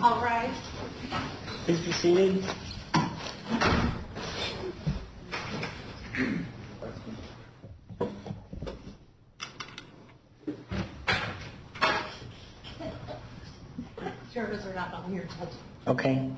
All right. Please be seated. Jurors are not on your judge. Okay.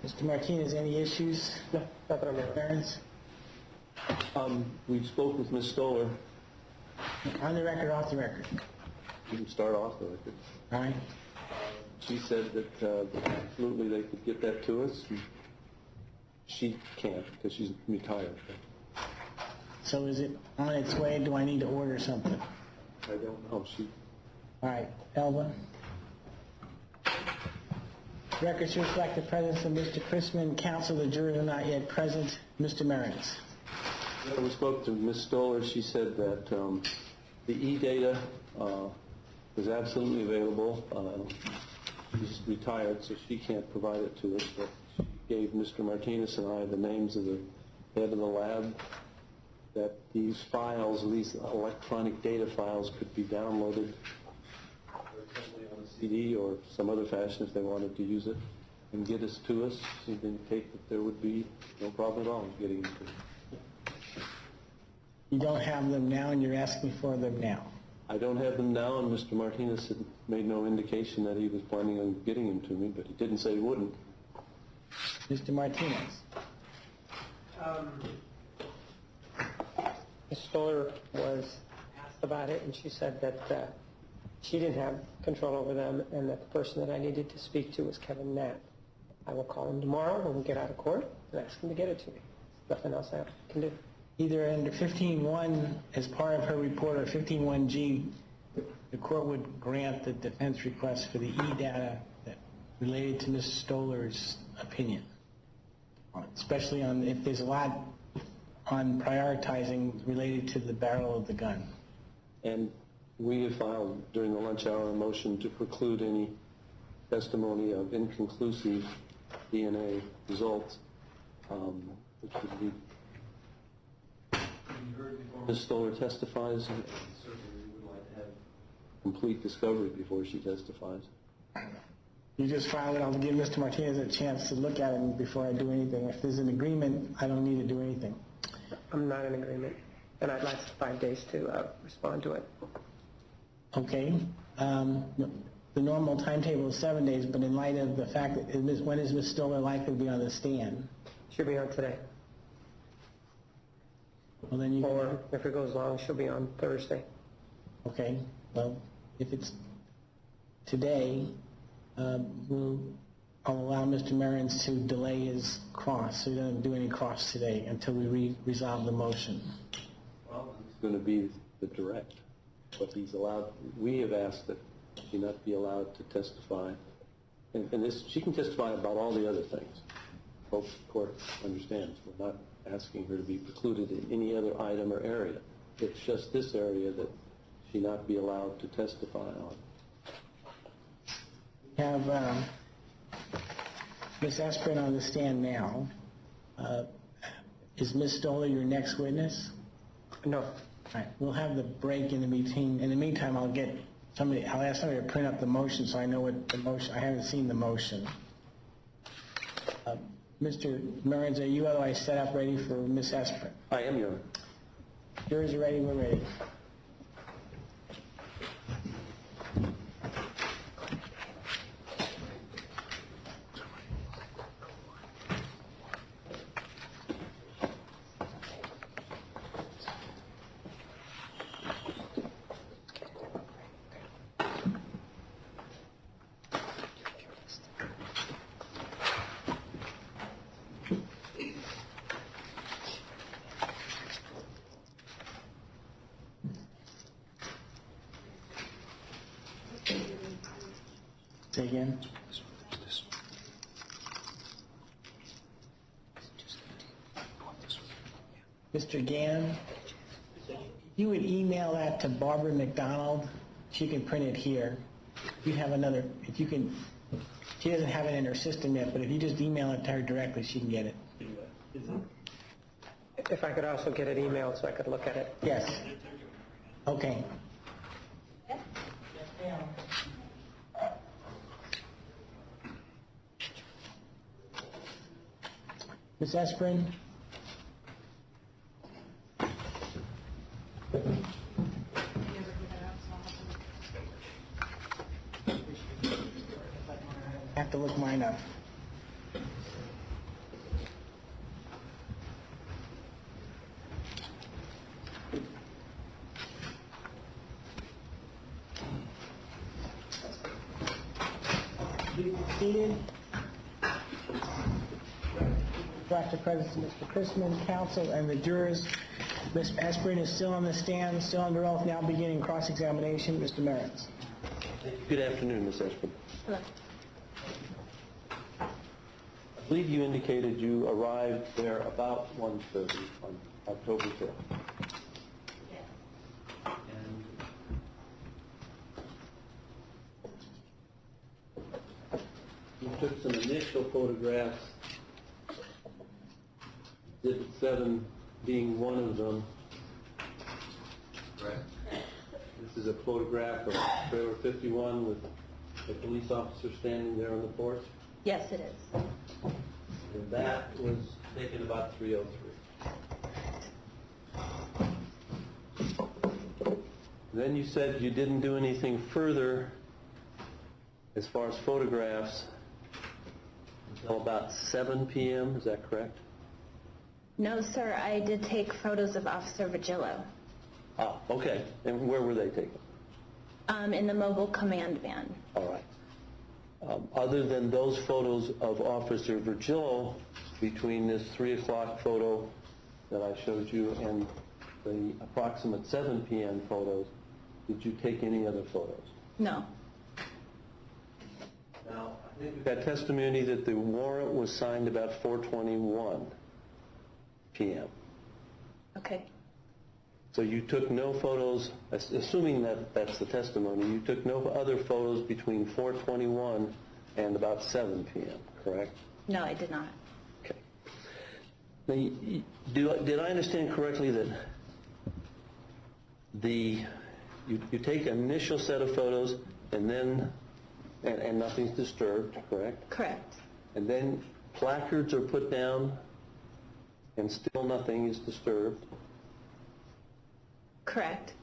Mr. Martinez, any issues? No, not that I'm aware Parents? We spoke with Ms. Stoller. On the record, off the record. You can start off the record. All right. She said that absolutely they could get that to us. She can't because she's retired. So is it on its way? Do I need to order something? I don't know. All right. Elba? Records reflect the presence of Mr. Chrisman. Counsel, the jurors are not yet present. Mr. Marins? We spoke to Ms. Stoller. She said that the e-data is absolutely available. She's retired, so she can't provide it to us, but she gave Mr. Martinez and I the names of the head of the lab, that these files, these electronic data files, could be downloaded on a CD or some other fashion if they wanted to use it, and get us to us. She would indicate that there would be no problem at all in getting them to us. You don't have them now, and you're asking for them now. I don't have them now, and Mr. Martinez had made no indication that he was planning on getting them to me, but he didn't say he wouldn't. Mr. Martinez? Ms. Stoller was asked about it, and she said that she didn't have control over them, and that the person that I needed to speak to was Kevin Knapp. I will call him tomorrow when we get out of court and ask him to get it to me. Nothing else I can do. Either under 15.1 as part of her report or 15.1G, the court would grant the defense request for the e-data that related to Ms. Stoller's opinion, especially on if there's a lot on prioritizing related to the barrel of the gun. And we have filed during the lunch hour a motion to preclude any testimony of inconclusive DNA results, which would be heard before Ms. Stoller testifies, and certainly we would like to have complete discovery before she testifies. You just filed it. I'll give Mr. Martinez a chance to look at it before I do anything. If there's an agreement, I don't need to do anything. I'm not in agreement, and I'd like 5 days to respond to it. Okay. The normal timetable is 7 days, but in light of the fact that when is Ms. Stoller likely to be on the stand? She'll be on today. Well, then you. Or if it goes long, she'll be on Thursday. Okay. Well, if it's today, I'll allow Mr. Marins to delay his cross, so he doesn't do any cross today until we resolve the motion. Well, it's going to be the direct, but he's allowed. We have asked that she not be allowed to testify, and this she can testify about all the other things. Hope the court understands. We're not asking her to be precluded in any other item or area. It's just this area that she not be allowed to testify on. We have Ms. Asprin on the stand now. Is Ms. Stoller your next witness? No. All right. We'll have the break in the meeting. In the meantime, I'll ask somebody to print up the motion so I know what the motion. I haven't seen the motion. Mr. Murrins, are you otherwise set up ready for Ms. Esprin? I am, Your Honor. Jurors are ready, we're ready. Say again. Mr. Gann, you would email that to Barbara McDonald. She can print it here. You have another, if you can, she doesn't have it in her system yet, but if you just email it to her directly, she can get it. If I could also get it emailed so I could look at it. Yes. Okay. Ms. Esprin? I have to look mine up. Please be seated. After presence of Mr. Chrisman, counsel, and the jurors. Ms. Esprin is still on the stand, still under oath, now beginning cross-examination. Mr. Merritz. Good afternoon, Ms. Esprin. Hello. I believe you indicated you arrived there about 1:30 on October 5th. Yes. And you took some initial photographs, Exhibit 7 being one of them. Right. This is a photograph of trailer 51 with a police officer standing there on the porch. Yes, it is. And that was taken about 3:03. Then you said you didn't do anything further as far as photographs until about 7 p.m., is that correct? No, sir, I did take photos of Officer Vigillo Ah, okay. And where were they taken? in the mobile command van. All right. Other than those photos of Officer Virgilio, between this 3 o'clock photo that I showed you and the approximate 7 p.m. photos, did you take any other photos? No. Now, I think we've got testimony that the warrant was signed about 4:21 p.m. Okay. So you took no photos, assuming that that's the testimony, you took no other photos between 4:21 and about 7 p.m., correct? No, I did not. Okay. Now, did I understand correctly that you take an initial set of photos and then, and nothing's disturbed, correct? Correct. And then placards are put down and still nothing is disturbed? Correct.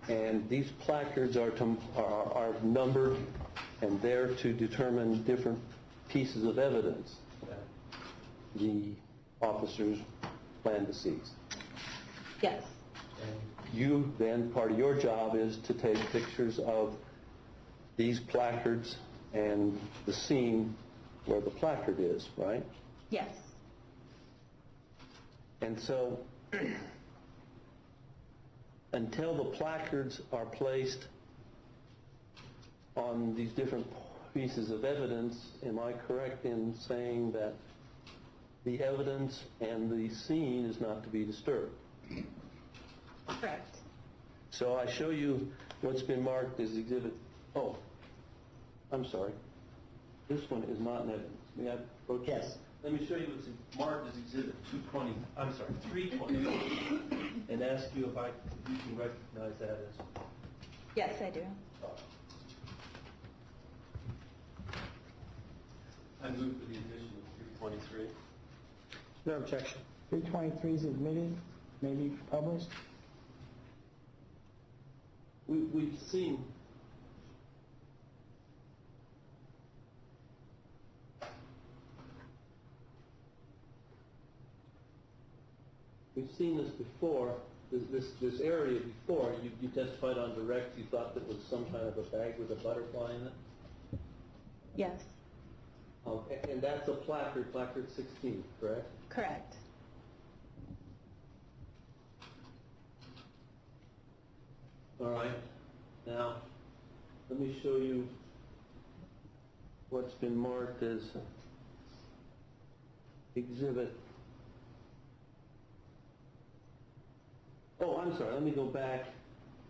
And these placards are numbered and there to determine different pieces of evidence that the officers plan to seize. Yes. You then, part of your job is to take pictures of these placards and the scene where the placard is, right? Yes. And so, until the placards are placed on these different pieces of evidence, am I correct in saying that the evidence and the scene is not to be disturbed? Correct. So I show you what's been marked as exhibit, oh, I'm sorry. This one is not an evidence. May I approach? Yes. Let me show you what's marked as exhibit 220, I'm sorry, 320, and ask you if you can recognize that as... Yes, I do. I move for the addition of 323. No objection. 323 is admitted, may be published. We've seen this before, this area before. You testified on direct, you thought that was some kind of a bag with a butterfly in it? Yes, And that's a placard 16, correct? correct. All right. Now, let me show you what's been marked as exhibit. Oh, I'm sorry. Let me go back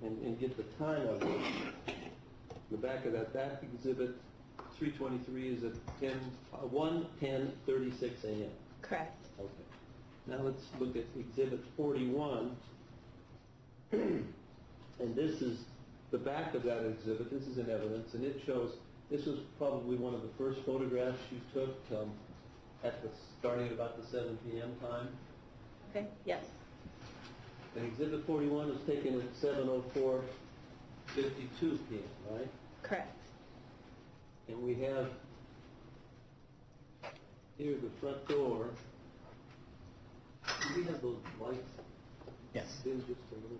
and get the time of it. The back of that exhibit 323 is at 1:10:36 a.m. Correct. Okay. Now let's look at exhibit 41. And this is the back of that exhibit. This is in evidence, and it shows this was probably one of the first photographs you took starting at about the 7 p.m. time. Okay, yes, And exhibit 41 was taken at 7:04:52 p.m., right? correct. And we have here the front door. Do we have those lights? Yes. In just a little.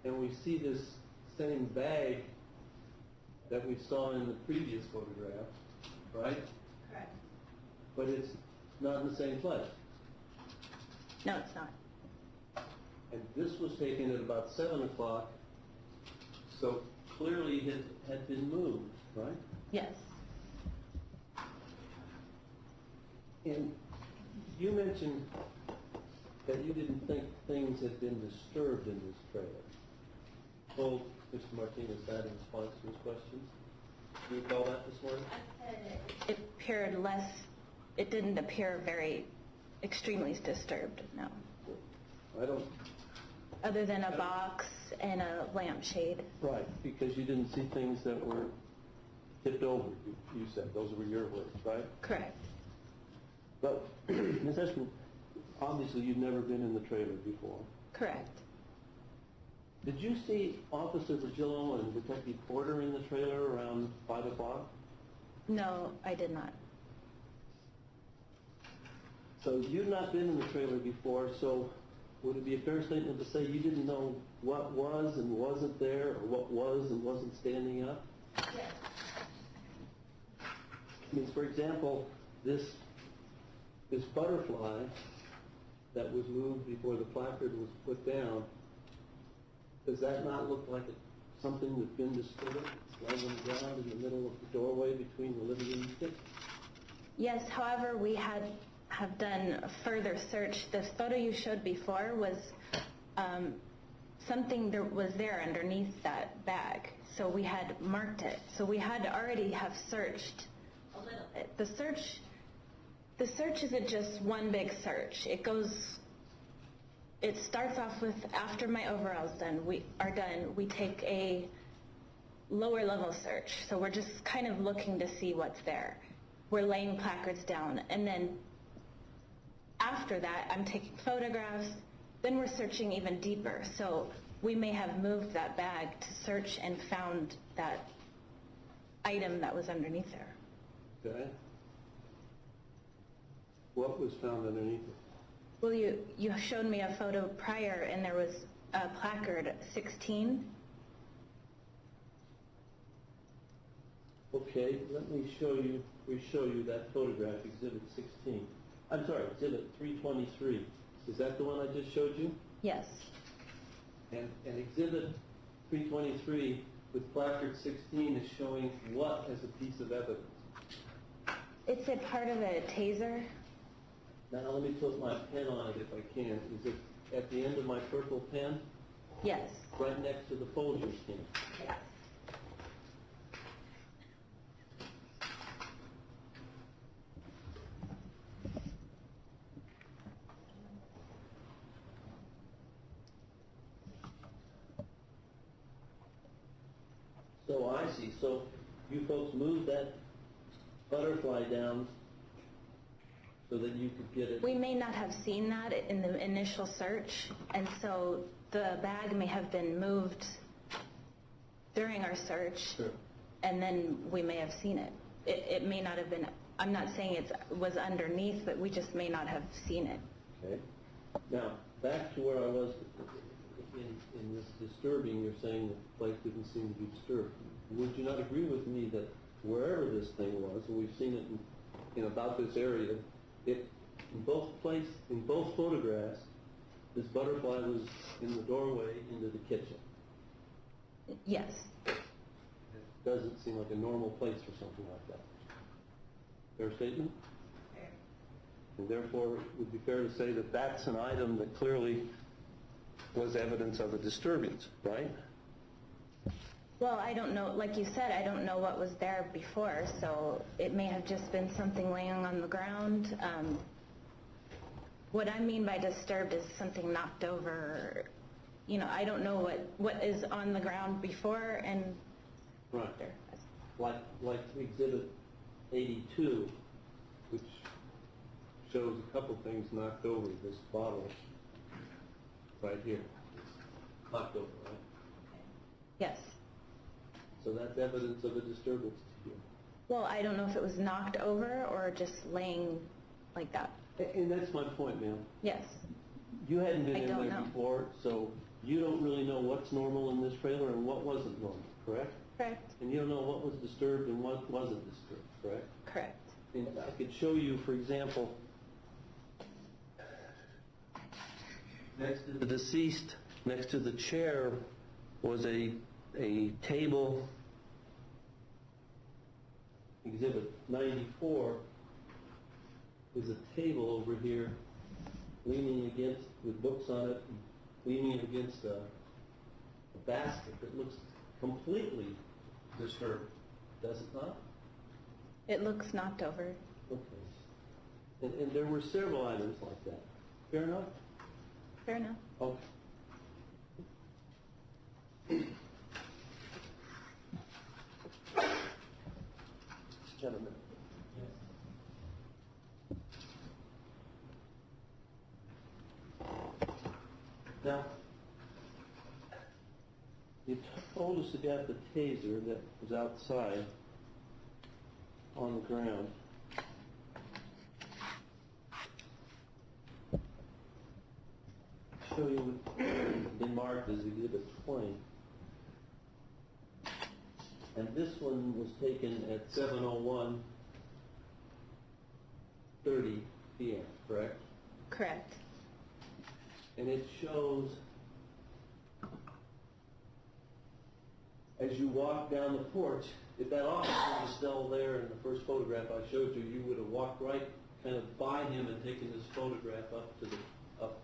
And we see this same bag that we saw in the previous photograph, right? Correct. But it's not in the same place. No, it's not. And this was taken at about 7 o'clock, so clearly it had been moved, right? Yes, And you mentioned that you didn't think things had been disturbed in this trailer. Told Mr. Martinez that in response to his questions. Do you recall that this morning? it appeared less, it didn't appear very extremely disturbed, no. I don't. Other than a box and a lampshade. Right, because you didn't see things that were tipped over, you said. Those were your words, right? Correct. But, Ms. Eshman, obviously you've never been in the trailer before. Correct. Did you see Officer Virgilio and Detective Porter in the trailer around 5 o'clock? No, I did not. So you've not been in the trailer before, so would it be a fair statement to say you didn't know what was and wasn't there, or what was and wasn't standing up? Yes. I mean, for example, this butterfly that was moved before the placard was put down, does that not look like something that's been disturbed? It's lying on the ground in the middle of the doorway between the living room and kitchen? Yes, however, we have done a further search. The photo you showed before was something that was there underneath that bag. So we had marked it. So we had already have searched a little bit. The search isn't just one big search. It starts off with, after my overall's done, we take a lower level search. So we're just kind of looking to see what's there. We're laying placards down, and then after that, I'm taking photographs, then we're searching even deeper. So we may have moved that bag to search and found that item that was underneath there. Okay. What was found underneath it? Well, you showed me a photo prior, and there was a placard 16. Okay, let me show you that photograph, Exhibit 16. I'm sorry, Exhibit 323. Is that the one I just showed you? Yes. And Exhibit 323 with placard 16 is showing what as a piece of evidence? It's a part of a taser. Now let me put my pen on it if I can. Is it at the end of my purple pen? Yes. Right next to the Folgers can? Yes. So I see. So you folks moved that butterfly down so that you could get it? We may not have seen that in the initial search, and so the bag may have been moved during our search, Sure. and then we may have seen it. It may not have been, I'm not saying it was underneath, but we just may not have seen it. Okay. Now, back to where I was in this disturbing, you're saying the place didn't seem to be disturbed. Would you not agree with me that wherever this thing was, and we've seen it in about this area, it, in both photographs, this butterfly was in the doorway into the kitchen. Yes. It doesn't seem like a normal place for something like that. Fair statement? Fair. And therefore, it would be fair to say that that's an item that clearly was evidence of a disturbance, right? Well, I don't know, like you said, I don't know what was there before, so it may have just been something laying on the ground. What I mean by disturbed is something knocked over. You know, I don't know what is on the ground before and Right. after. Like Exhibit 82, which shows a couple things knocked over. This bottle right here, knocked over, right? Yes. So that's evidence of a disturbance to you. Well, I don't know if it was knocked over or just laying like that. And that's my point, ma'am. Yes. You hadn't been I in don't there know. before, so you don't really know what's normal in this trailer and what wasn't normal, correct? Correct. And you don't know what was disturbed and what wasn't disturbed, correct? Correct. And I could show you, for example, next to the deceased, next to the chair, was a table, Exhibit 94 is a table over here, leaning against, with books on it, leaning against a basket that looks completely disturbed, does it not? It looks knocked over. Okay. And there were several items like that. Fair enough? Fair enough. Okay. Gentlemen. Now, you told us about the taser that was outside on the ground. Show you what's been marked as Exhibit 20. And this one was taken at 7:01:30 p.m., correct? Correct. And it shows, as you walk down the porch, if that officer was still there in the first photograph I showed you, you would have walked right kind of by him and taken this photograph up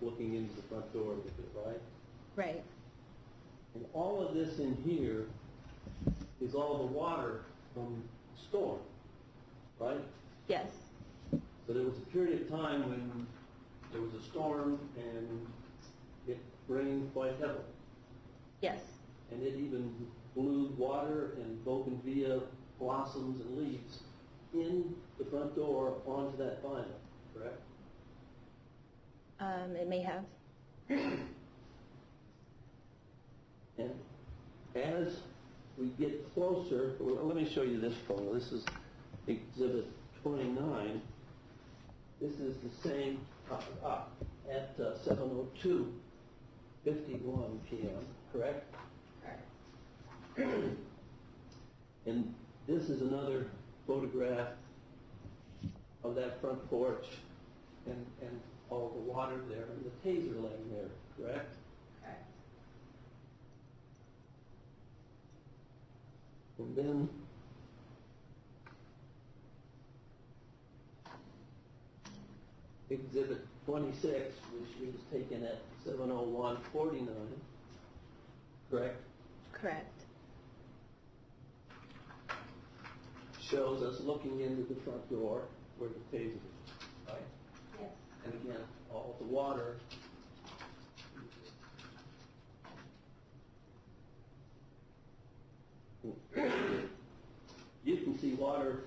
looking into the front door with it, right? Right. And all of this in here is all the water from the storm, right? Yes. So there was a period of time when there was a storm and it rained quite heavily. Yes. And it even blew water and bougainvillea blossoms and leaves in the front door onto that vinyl, correct? It may have. And as we get closer, well, let me show you this photo. This is Exhibit 29. This is the same at 7:02:51 p.m., correct? Correct. And this is another photograph of that front porch and all the water there and the taser laying there, correct? Correct. And then Exhibit 26, which was taken at 7:01:49, correct? Correct. Shows us looking into the front door where the taser is, right? Yes. And again, all the water. water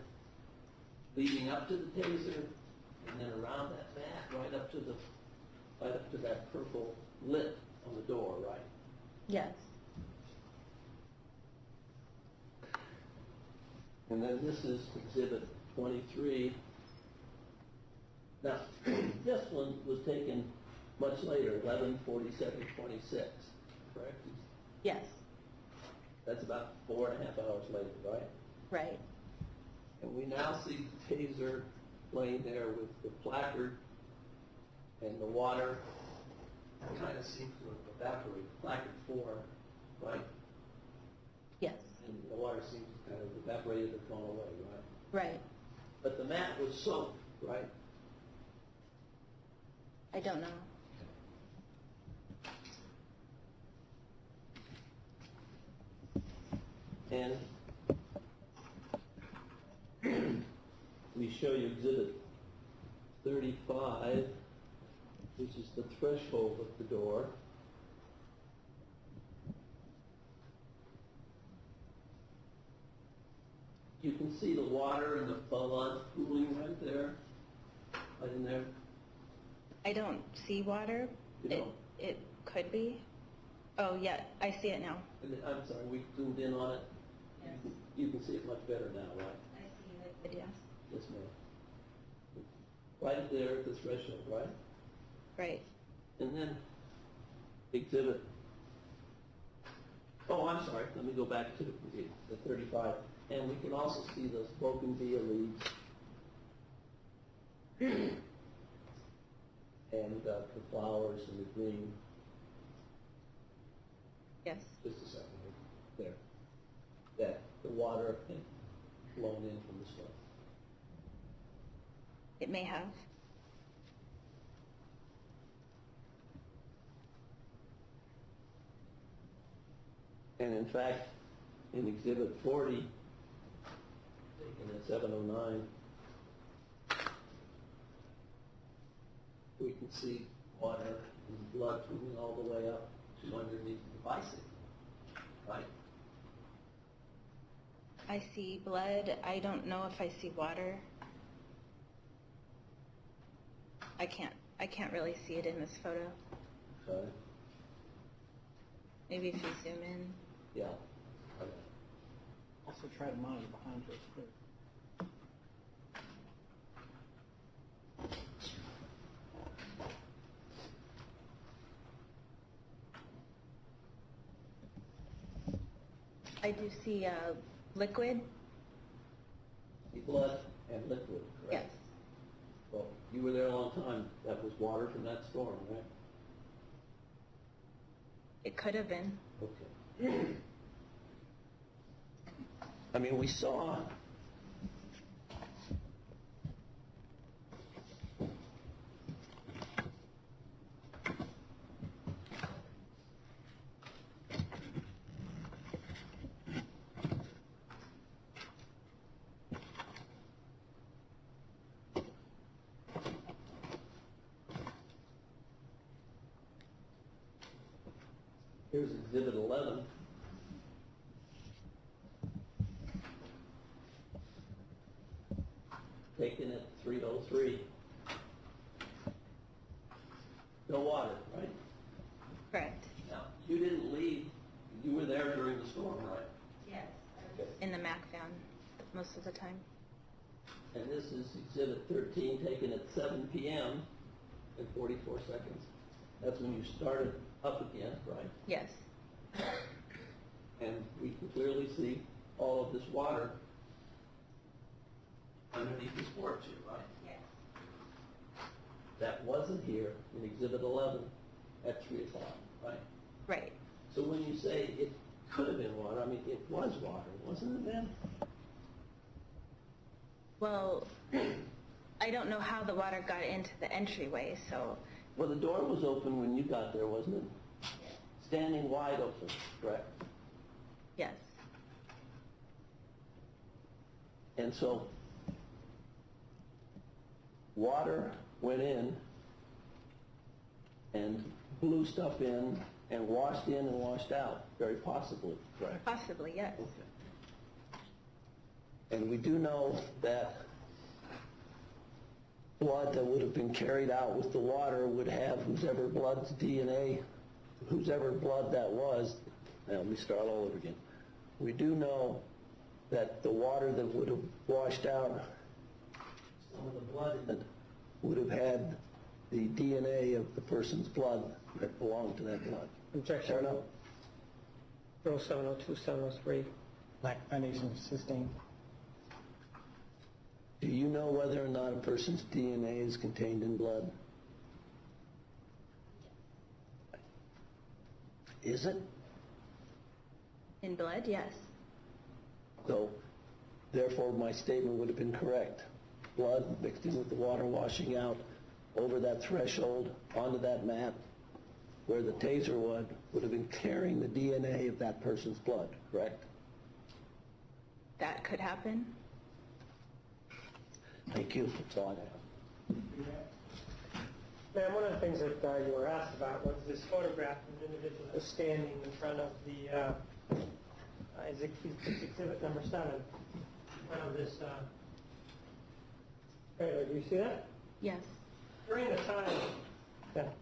leading up to the taser, and then around that mat, right up to that purple lip on the door, right? Yes. And then this is exhibit 23. Now, this one was taken much later, 11/47/26, correct? Yes. That's about 4.5 hours later, right? Right. And we now see the taser laying there with the placard, and the water kind of seems to have evaporated, placard form, right? Yes. And the water seems to kind of evaporated and gone away, right? Right. But the mat was soaked, right? I don't know. And we show you exhibit 35, which is the threshold of the door. You can see the water and the ballast pooling right there, right in there. I don't see water. You don't? It could be. Oh, yeah, I see it now. I'm sorry, we zoomed in on it. Yes. You can see it much better now, right? I see it, yes. Yes, ma'am. Right there at the threshold, right? Right. And then exhibit, oh, I'm sorry, let me go back to the 35. And we can also see those broken via leads. And the flowers and the green. Yes. Just a second, there. That the water had flown in from the slope. It may have. And in fact, in exhibit 40, taken at 7:09, we can see water and blood moving all the way up to underneath the bicycle, right? I see blood. I don't know if I see water. I can't really see it in this photo. Okay. Maybe if you zoom in. Yeah. Okay. Also try to monitor behind you. It's clear. I do see liquid. The blood and liquid, correct? Yes. Well, you were there a long time. That was water from that storm, right? It could have been. Okay. I mean, we saw here's exhibit 11. Taken at 3:03. No water, right? Correct. Now, you didn't leave. You were there during the storm, right? Yes. In the Mac van most of the time. And this is exhibit 13, taken at 7 p.m. in 44 seconds. That's when you started up again, right? Yes. And we can clearly see all of this water underneath this porch here, right? Yes. That wasn't here in exhibit 11 at 3 o'clock, right? Right. So when you say it could have been water, I mean, it was water, wasn't it then? Well, I don't know how the water got into the entryway, so Well, the door was open when you got there, wasn't it? Standing wide open, correct? yes. And so water went in and blew stuff in and washed in and washed out, very possibly, correct? Possibly, yes. Okay. And we do know that blood that would have been carried out with the water would have whoever blood's DNA, whoever blood that was. Now, let me start all over again. We do know that the water that would have washed out some of the blood in it would have had the DNA of the person's blood that belonged to that blood. Objection. Fair enough? Rule 702, 703. Black foundation sustained. Do you know whether or not a person's DNA is contained in blood? Is it? In blood, yes. So, therefore, my statement would have been correct. Blood mixed in with the water washing out over that threshold onto that mat where the taser would have been carrying the DNA of that person's blood, correct? That could happen. Thank you. That's all I have. Ma'am, one of the things that you were asked about was this photograph of an individual that was standing in front of the, it's exhibit number 7, in front of this trailer. Do you see that? Yes. During the time that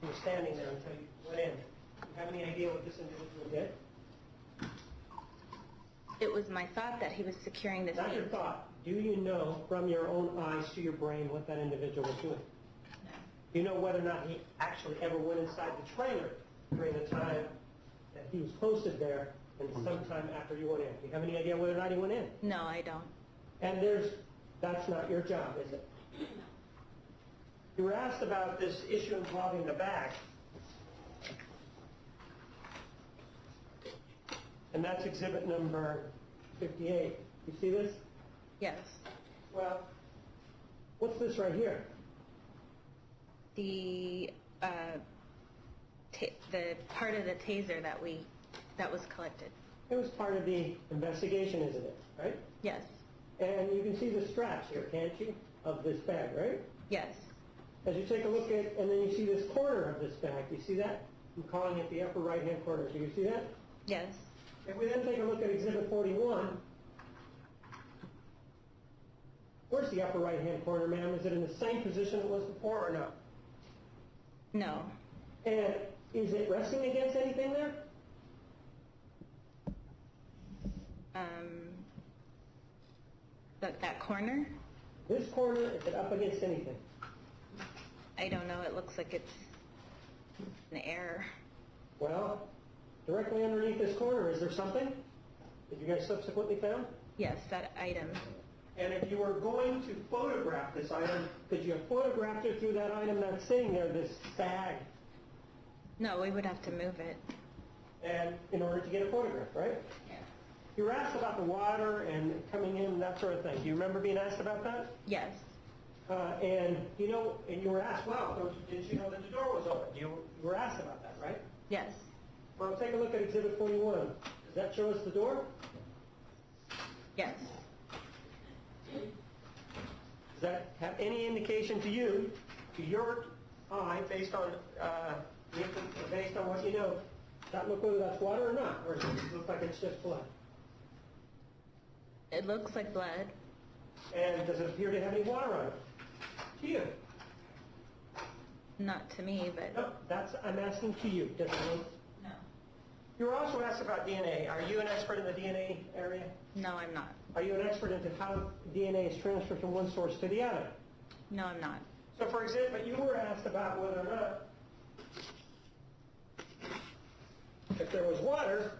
you were standing there until you went in, do you have any idea what this individual did? It was my thought that he was securing this. Not your thought. Do you know from your own eyes to your brain what that individual was doing? Do you know whether or not he actually ever went inside the trailer during the time that he was posted there and sometime after you went in? Do you have any idea whether or not he went in? No, I don't. And that's not your job, is it? You were asked about this issue involving the bag. And that's exhibit number 58. You see this? Yes. Well, what's this right here? The part of the taser that was collected. It was part of the investigation, isn't it? Right? Yes. And you can see the straps here, can't you? Of this bag, right? Yes. As you take a look at, and then you see this corner of this bag. Do you see that? I'm calling it the upper right-hand corner. Do you see that? Yes. If we then take a look at exhibit 41, where's the upper right-hand corner, ma'am? Is it in the same position it was before or not? No. And is it resting against anything there? That corner? This corner, is it up against anything? I don't know. It looks like it's an error. Well, directly underneath this corner, is there something that you guys subsequently found? Yes, that item. And if you were going to photograph this item, could you have photographed it through that item that's sitting there, this bag? No, we would have to move it. And in order to get a photograph, right? Yeah. You were asked about the water and coming in, that sort of thing. Do you remember being asked about that? Yes. And you were asked, well, did you know that the door was open? You were asked about that, right? Yes. Well, take a look at exhibit 41. Does that show us the door? Yes. Does that have any indication to you, to your eye, based on what you know, does that look whether that's water or not? Or does it look like it's just blood? It looks like blood. And does it appear to have any water on it? To you? Not to me, but... No, I'm asking to you. Does it look? No. You were also asked about DNA. Are you an expert in the DNA area? No, I'm not. Are you an expert into how DNA is transferred from one source to the other? No, I'm not. So, for example, you were asked about whether or not, if there was water,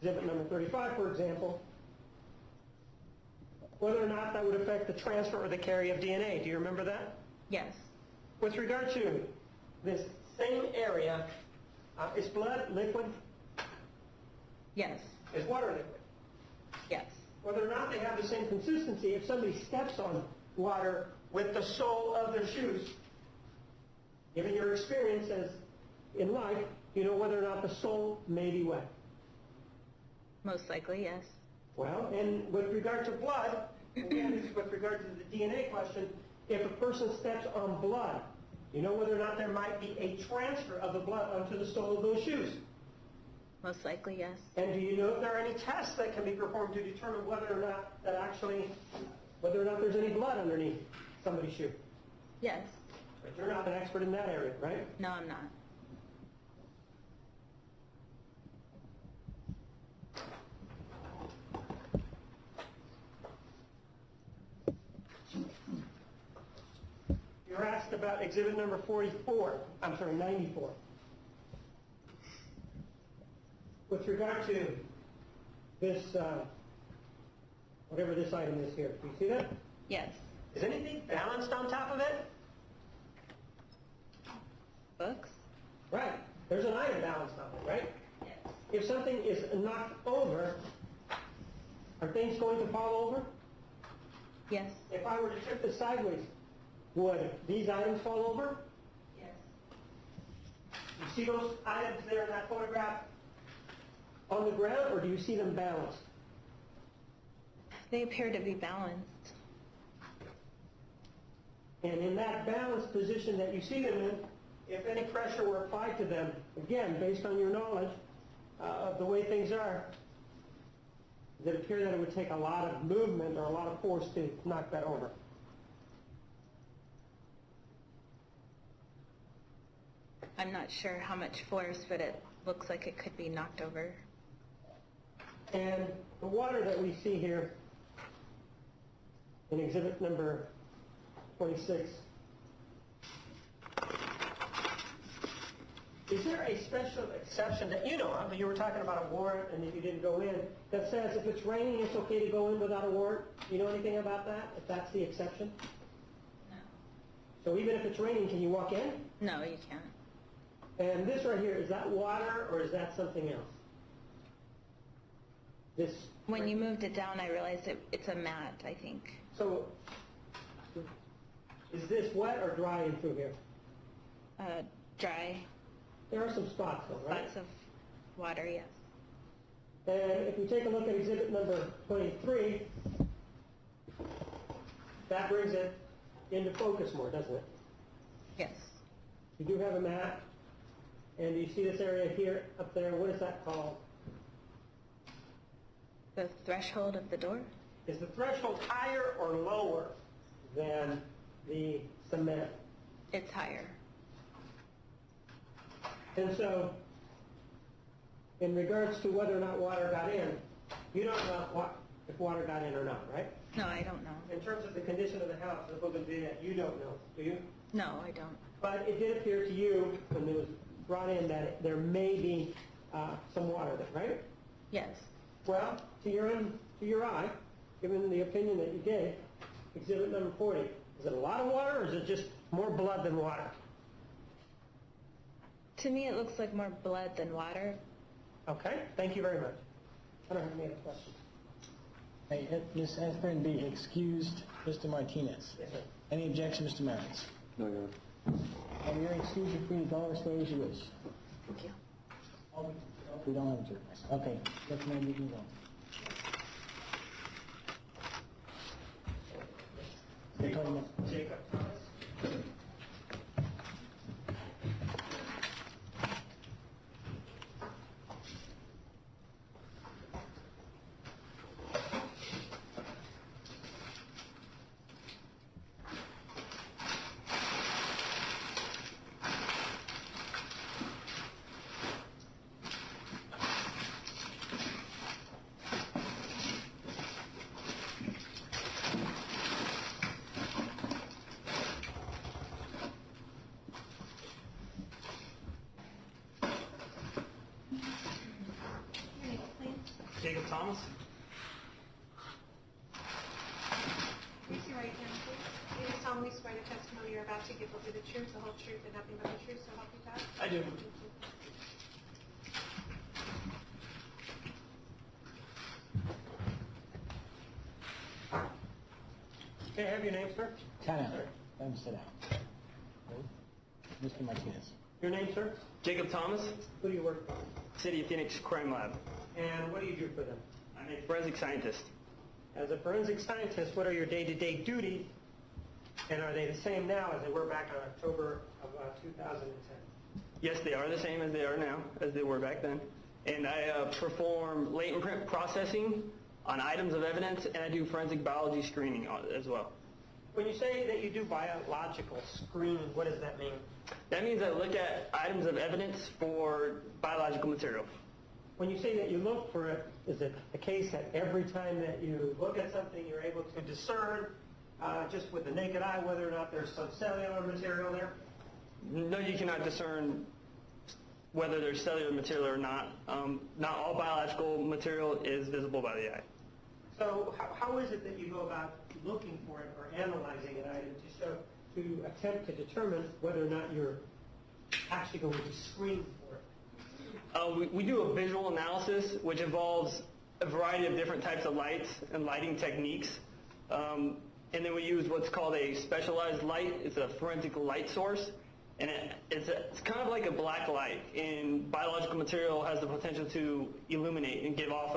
exhibit number 35, for example, whether or not that would affect the transfer or the carry of DNA. Do you remember that? Yes. With regard to this same area, is blood liquid? Yes. Is water liquid? Yes. Whether or not they have the same consistency, if somebody steps on water with the sole of their shoes, given your experience as in life, you know whether or not the sole may be wet. Most likely, yes. Well, and with regard to blood, again, with regard to the DNA question, if a person steps on blood, you know whether or not there might be a transfer of the blood onto the sole of those shoes. Most likely, yes. And do you know if there are any tests that can be performed to determine whether or not there's any blood underneath somebody's shoe? Yes. But you're not an expert in that area, right? No, I'm not. You're asked about exhibit number 94. With regard to this, whatever this item is here, do you see that? Yes. Is anything balanced on top of it? Books? Right. There's an item balanced on it, right? Yes. If something is knocked over, are things going to fall over? Yes. If I were to tip this sideways, would these items fall over? Yes. You see those items there in that photograph on the ground, or do you see them balanced? They appear to be balanced. And in that balanced position that you see them in, if any pressure were applied to them, again, based on your knowledge of the way things are, does it appear that it would take a lot of movement or a lot of force to knock that over? I'm not sure how much force, but it looks like it could be knocked over. And the water that we see here in exhibit number 26, is there a special exception that you know of? You were talking about a warrant and if you didn't go in, that says if it's raining, it's okay to go in without a warrant? Do you know anything about that, if that's the exception? No. So even if it's raining, can you walk in? No, you can't. And this right here, is that water or is that something else? This. When you moved it down, I realized it's a mat, I think. So, is this wet or dry in through here? Dry. There are some spots though, right? Lots of water, yes. And if we take a look at exhibit number 23, that brings it into focus more, doesn't it? Yes. You do have a mat, and you see this area here, up there, what is that called? The threshold of the door? Is the threshold higher or lower than the cement? It's higher. And so, in regards to whether or not water got in, you don't know if water got in or not, right? No, I don't know. In terms of the condition of the house, the bougainvillea, you don't know, do you? No, I don't. But it did appear to you, when it was brought in, that there may be some water there, right? Yes. Well, to your eye, given the opinion that you gave, exhibit number 40, is it a lot of water or is it just more blood than water? To me, it looks like more blood than water. Okay, thank you very much. I don't have any other questions. Hey, Ms. Etherin, be excused, Mr. Martinez. Yes, sir. Any objection, Mr. Marins? No, Your Honor. And you're excused, you're free to go or stay as you wish. Thank you. We don't have to. Okay, let's now you can go. Jacob Thomas. Jacob Thomas. Raise your right hand, please. You just solemnly swear the testimony you're about to give will be the truth, the whole truth, and nothing but the truth, so help you God? I do. Thank you. Can I have your name, sir? Kind of. Let him sit down. Mr. Martinez. Your name, sir? Jacob Thomas, Who do you work for? City of Phoenix Crime Lab. And what do you do for them? I'm a forensic scientist. As a forensic scientist, what are your day-to-day duties? And are they the same now as they were back in October of 2010? Yes, they are the same as they are now, as they were back then. and I perform latent print processing on items of evidence, and I do forensic biology screening on it as well. When you say that you do biological screening, what does that mean? That means I look at items of evidence for biological material. When you say that you look for it, is it the case that every time that you look at something, you're able to discern just with the naked eye whether or not there's some cellular material there? No, you cannot discern whether there's cellular material or not. Not all biological material is visible by the eye. So how is it that you go about looking for it or analyzing an item to attempt to determine whether or not you're actually going to screen for it? We do a visual analysis, which involves a variety of different types of lights and lighting techniques. And then we use what's called a specialized light. It's a forensic light source. And it's kind of like a black light. And biological material has the potential to illuminate and give off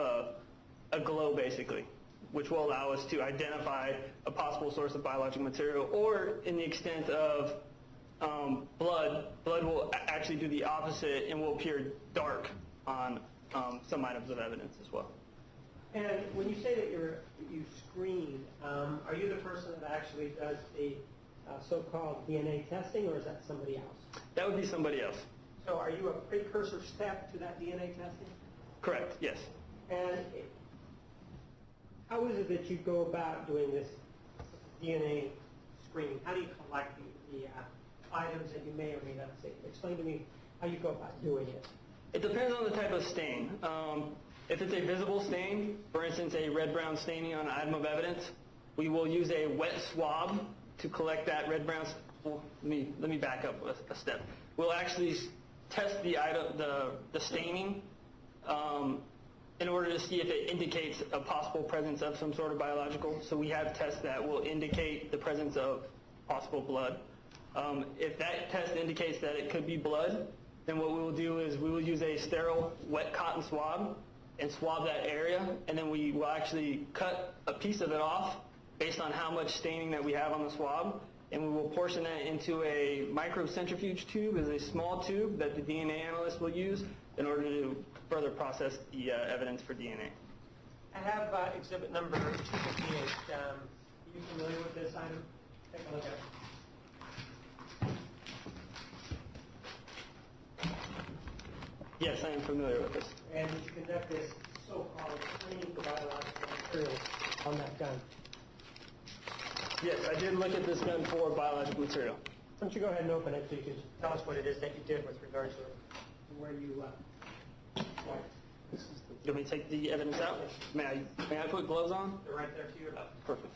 a glow, basically, which will allow us to identify a possible source of biological material. Or in the extent of blood will actually do the opposite and will appear dark on some items of evidence as well. And when you say that you screen, are you the person that actually does the so-called DNA testing, or is that somebody else? That would be somebody else. So are you a precursor step to that DNA testing? Correct, yes. And how is it that you go about doing this DNA screening? How do you collect the items that you may or may not see? Explain to me how you go about doing it. It depends on the type of stain. If it's a visible stain, for instance, a red-brown staining on an item of evidence, we will use a wet swab to collect that red-brown. Well, let me back up a step. We'll actually test the item, the staining, in order to see if it indicates a possible presence of some sort of biological. So we have tests that will indicate the presence of possible blood. If that test indicates that it could be blood, then what we will do is we will use a sterile wet cotton swab and swab that area, and then we will actually cut a piece of it off based on how much staining that we have on the swab, and we will portion that into a microcentrifuge tube, is a small tube that the DNA analyst will use in order to further process the evidence for DNA. I have exhibit number 258. Are you familiar with this item? Take a look at it. Yes, I am familiar with this. And you conduct this so-called screening for biological materials on that gun. Yes, I did look at this gun for biological material. Why don't you go ahead and open it so you can tell us what it is that you did with regards to where you You want me to take the evidence out? May I put gloves on? They're right there to you. Perfect.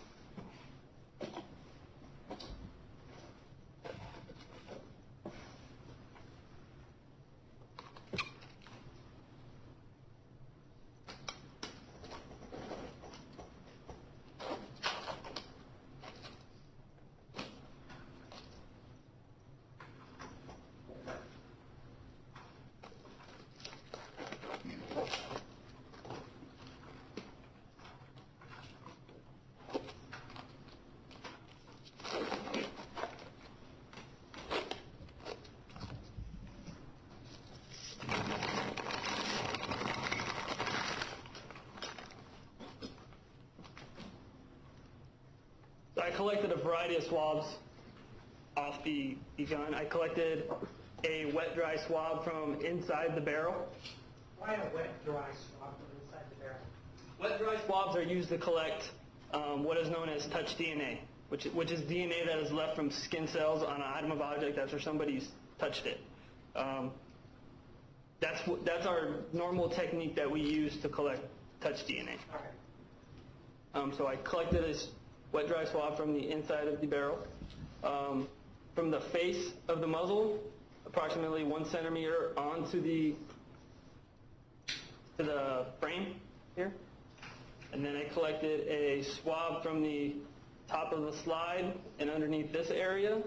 I collected a variety of swabs off the gun. I collected a wet-dry swab from inside the barrel. Why a wet-dry swab from inside the barrel? Wet-dry swabs are used to collect what is known as touch DNA, which is DNA that is left from skin cells on an item of object after somebody's touched it. That's our normal technique that we use to collect touch DNA. All right. So I collected this wet-dry swab from the inside of the barrel. From the face of the muzzle, approximately 1 centimeter onto the frame here. And then I collected a swab from the top of the slide and underneath this area.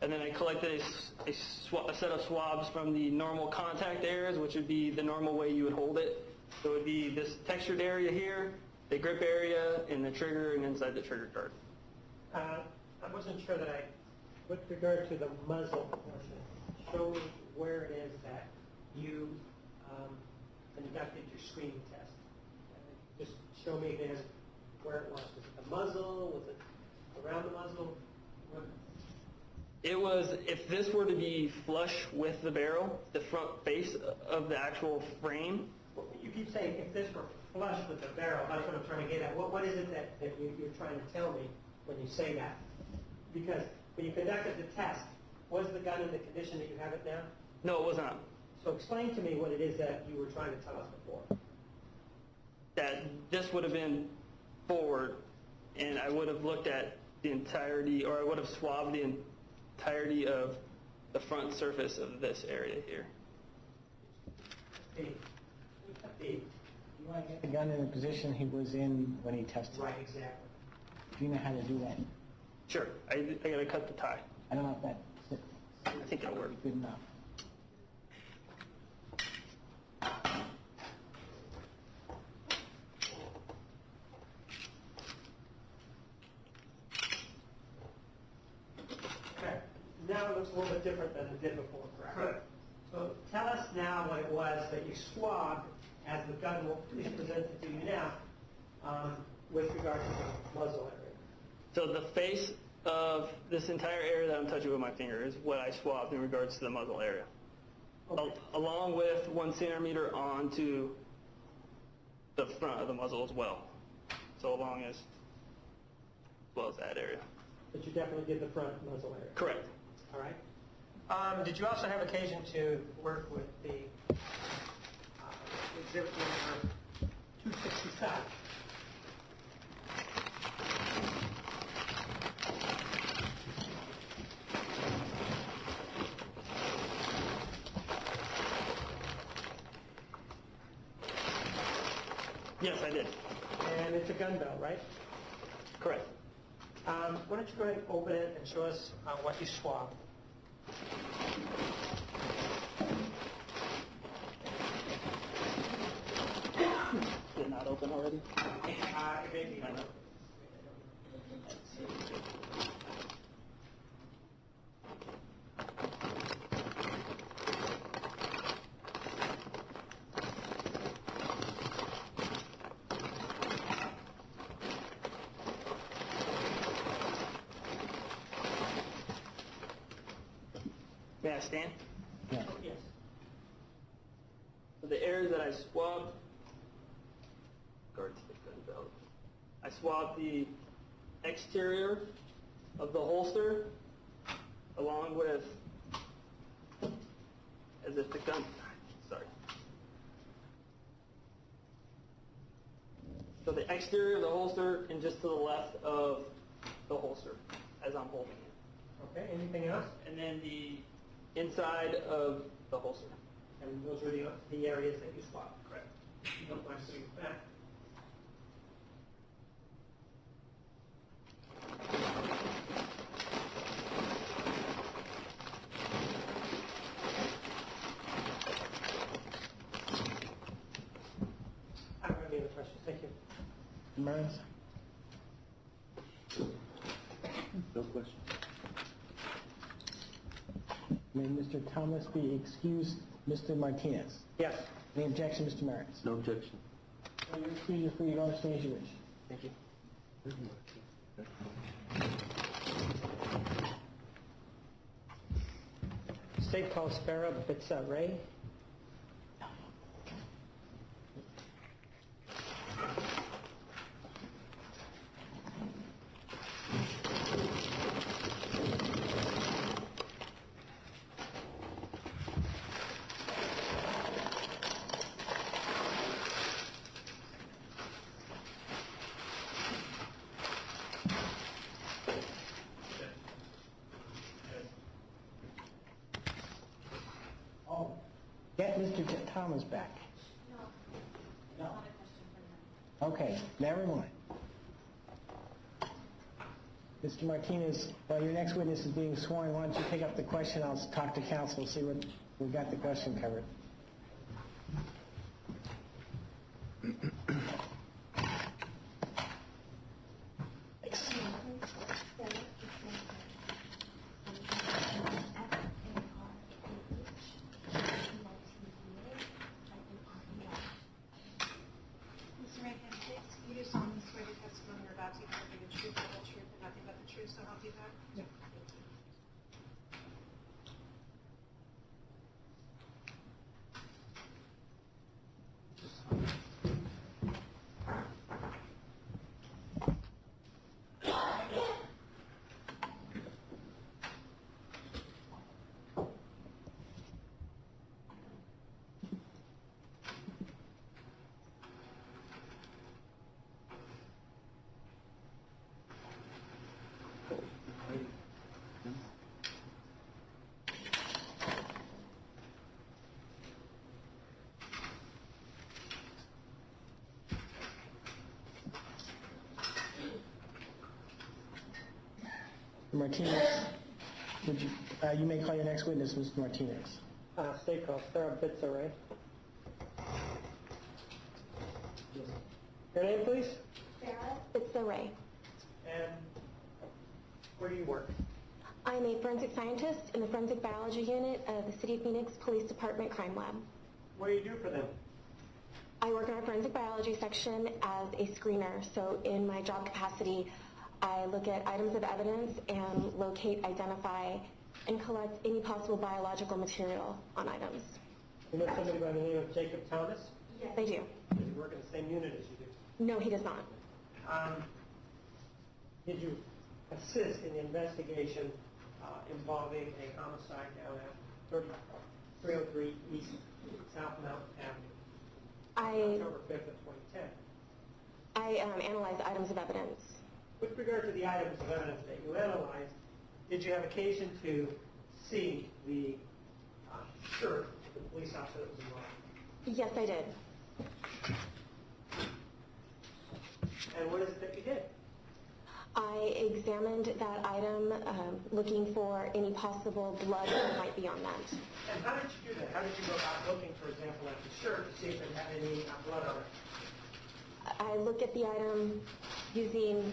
And then I collected a set of swabs from the normal contact areas, which would be the normal way you would hold it. So it would be this textured area here, the grip area, and the trigger, and inside the trigger guard. I wasn't sure that with regard to the muzzle portion, show me where it is that you conducted your screening test? Just show me again where it was. Was it the muzzle? Was it around the muzzle? What? It was, if this were to be flush with the barrel, the front face of the actual frame, You keep saying if this were flush with the barrel, that's what I'm trying to get at. What is it that you're trying to tell me when you say that? Because when you conducted the test, was the gun in the condition that you have it now? no, it was not. So explain to me what it is that you were trying to tell us before. That this would have been forward, and I would have looked at the entirety, or I would have swabbed the entirety of the front surface of this area here. Steve. You want to get the gun in the position he was in when he tested? Right, exactly. Do you know how to do that? Sure, I gotta cut the tie. I don't know if that's I think it'll work. good enough. Okay. Now it looks a little bit different than it did before, correct? Correct. So tell us now what it was that you swabbed as the gun is presented to you now with regard to the muzzle area. So the face of this entire area that I'm touching with my finger is what I swabbed in regards to the muzzle area. Okay. Along with 1 centimeter onto the front of the muzzle as well. So along as well as that area. But you definitely did the front muzzle area. Correct. All right. Did you also have occasion to work with the exhibit number 267? Yes, I did. And it's a gun belt, right? Correct. Why don't you go ahead and open it and show us what you swabbed? Did it not open already? Maybe. May I stand? Yeah. Yes. So the area that I swabbed, guard to the gun belt. I swabbed the exterior of the holster along with, as if the gun, sorry. So the exterior of the holster and just to the left of the holster as I'm holding it. Okay, anything else? And then the inside of the holster. And those were the areas that you swabbed, correct? You don't mind putting it back? I don't have any other questions, thank you. Merns? No question. May Mr. Thomas be excused, Mr. Martinez? Yes. Any objection, Mr. Merns? No objection. You're excused, you're free to go on stage as you wish. Thank you. State Paul Sparrow, if it's Ray. Oh, get Mr. Thomas back. No. Okay, never mind. Mr. Martinez, while your next witness is being sworn, why don't you pick up the question? I'll talk to counsel, see what we got the question covered. Thanks. too, so I'll do that. Martinez, would you, you may call your next witness, Mr. Martinez. State call, Sarah Bitzer, Your name, please? Sarah Bitzer. And where do you work? I'm a forensic scientist in the Forensic Biology Unit of the City of Phoenix Police Department Crime Lab. What do you do for them? I work in our forensic biology section as a screener, so in my job capacity, I look at items of evidence and locate, identify, and collect any possible biological material on items. You know somebody by the name of Jacob Thomas? Yes, I do. Does he work in the same unit as you do? No, he does not. Did you assist in the investigation involving a homicide down at 303 East South Mountain Avenue, October 5th of 2010? I analyze items of evidence. With regard to the items of evidence that you analyzed, did you have occasion to see the shirt of the police officer that was involved? Yes, I did. And what is it that you did? I examined that item, looking for any possible blood that might be on that. And how did you do that? How did you go about looking, for example, at the shirt to see if it had any blood on it? I look at the item using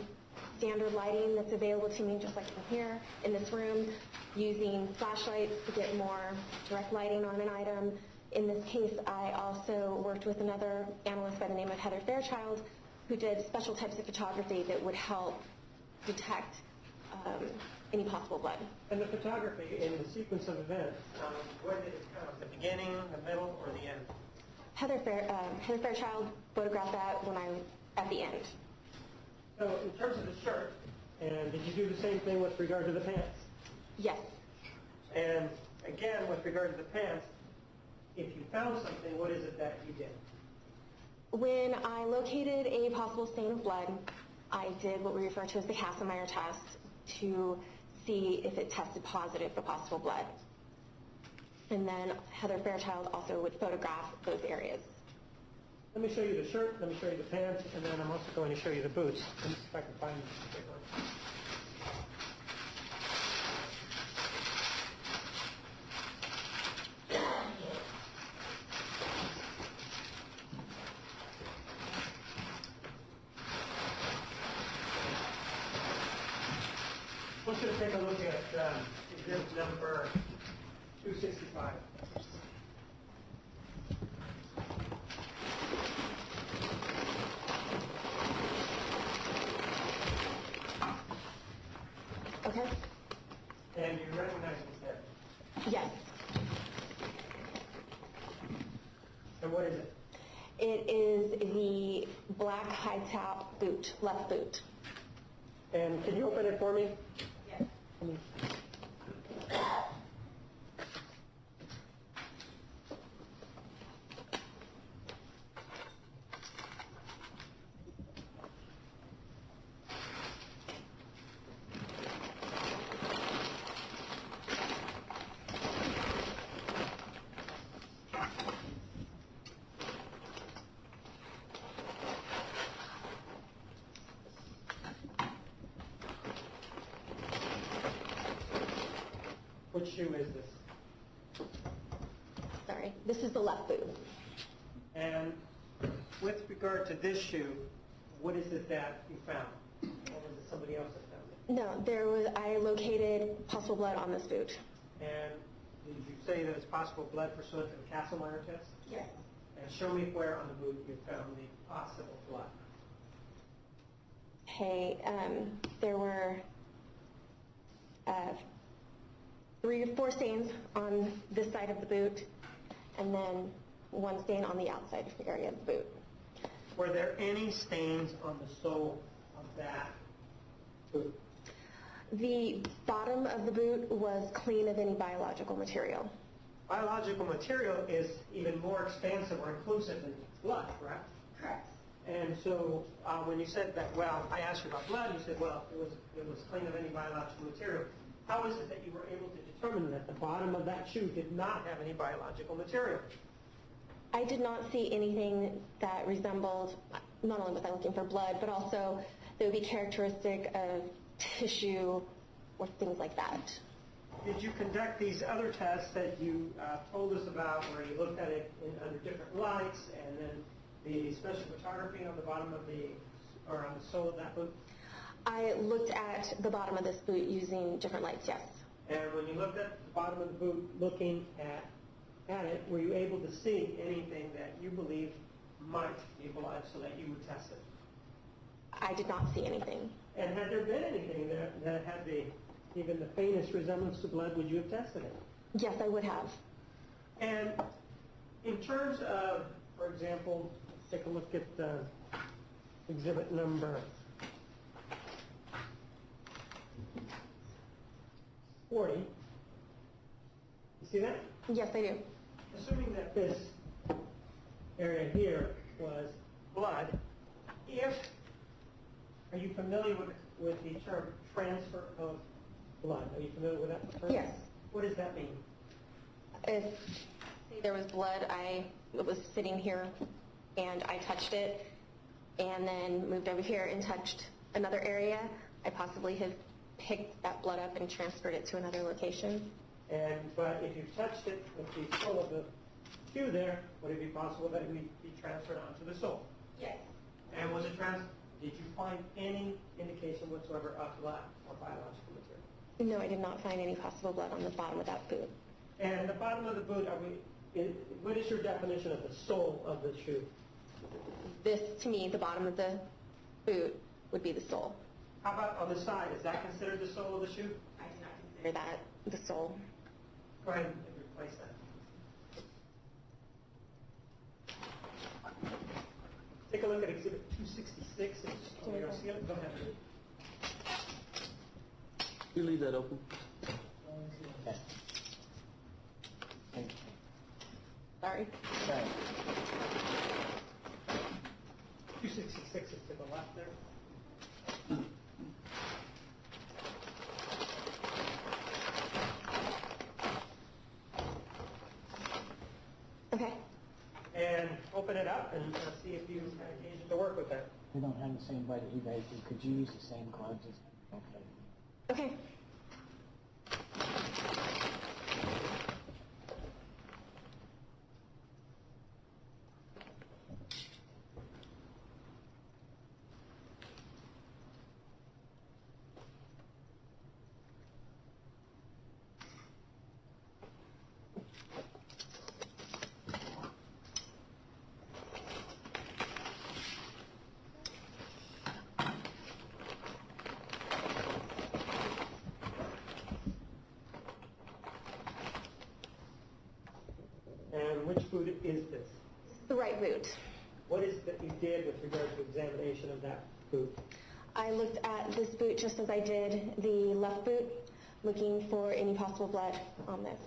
standard lighting that's available to me, just like in here, in this room, using flashlights to get more direct lighting on an item. In this case, I also worked with another analyst by the name of Heather Fairchild, who did special types of photography that would help detect any possible blood. And the photography in the sequence of events, where did it come? The beginning, the middle, or the end? Heather Fairchild photographed that when I at the end. So in terms of the shirt, and did you do the same thing with regard to the pants? Yes. And again, with regard to the pants, if you found something, what is it that you did? When I located a possible stain of blood, I did what we refer to as the Kassemeyer test to see if it tested positive for possible blood. And then Heather Fairchild also would photograph those areas. Let me show you the shirt, let me show you the pants, and then I'm also going to show you the boots. Let me see if I can find them. I want you to take a look at exhibit number 265. Okay? And you recognize this head. Yes. And what is it? It is the black high top boot, left boot. And can you open it for me? Yes. Which shoe is this? Sorry, this is the left boot. And with regard to this shoe, what is it that you found? Or was it somebody else that found it? No, I located possible blood on this boot. And did you say that it's possible blood pursuant to the Kassemeyer test? Yes. And show me where on the boot you found the possible blood. Okay, there were 3 or 4 stains on this side of the boot, and then 1 stain on the outside area of the boot. Were there any stains on the sole of that boot? The bottom of the boot was clean of any biological material. Biological material is even more expansive or inclusive than blood, correct? Correct. And so when you said that, well, I asked you about blood, you said, well, it was clean of any biological material. How is it that you were able to determine that the bottom of that shoe did not have any biological material? I did not see anything that resembled, not only was I looking for blood, but also that would be characteristic of tissue or things like that. Did you conduct these other tests that you told us about, where you looked at it under different lights, and then the special photography on the bottom of or on the sole of that boot? I looked at the bottom of this boot using different lights, yes. And when you looked at the bottom of the boot, looking at it, were you able to see anything that you believe might be blood so that you would test it? I did not see anything. And had there been anything that had even the faintest resemblance to blood, would you have tested it? Yes, I would have. And in terms of, for example, let's take a look at exhibit number 40. You see that? Yes, I do. Assuming that this area here was blood, are you familiar with the term transfer of blood? Are you familiar with that term? Yes. What does that mean? If say there was blood, I was sitting here and I touched it and then moved over here and touched another area, I possibly have picked that blood up and transferred it to another location. But if you touched it with the sole of the shoe there, would it be possible that it would be transferred onto the sole? Yes. And did you find any indication whatsoever of blood or biological material? No, I did not find any possible blood on the bottom of that boot. And the bottom of the boot, what is your definition of the sole of the shoe? This, to me, the bottom of the boot would be the sole. How about on the side? Is that considered the sole of the shoe? I do not consider that the sole. Go ahead and replace that. Take a look at exhibit 266. Go ahead. You leave that open. Okay. Thank you. Sorry. Sorry. 266 is to the left there. Okay. And open it up and see if you had occasion to work with that. We don't have the same blood that you guys do. Could you use the same gloves as? Okay. Okay. And which boot is this? The right boot. What is it that you did with regard to examination of that boot? I looked at this boot just as I did the left boot, looking for any possible blood on this.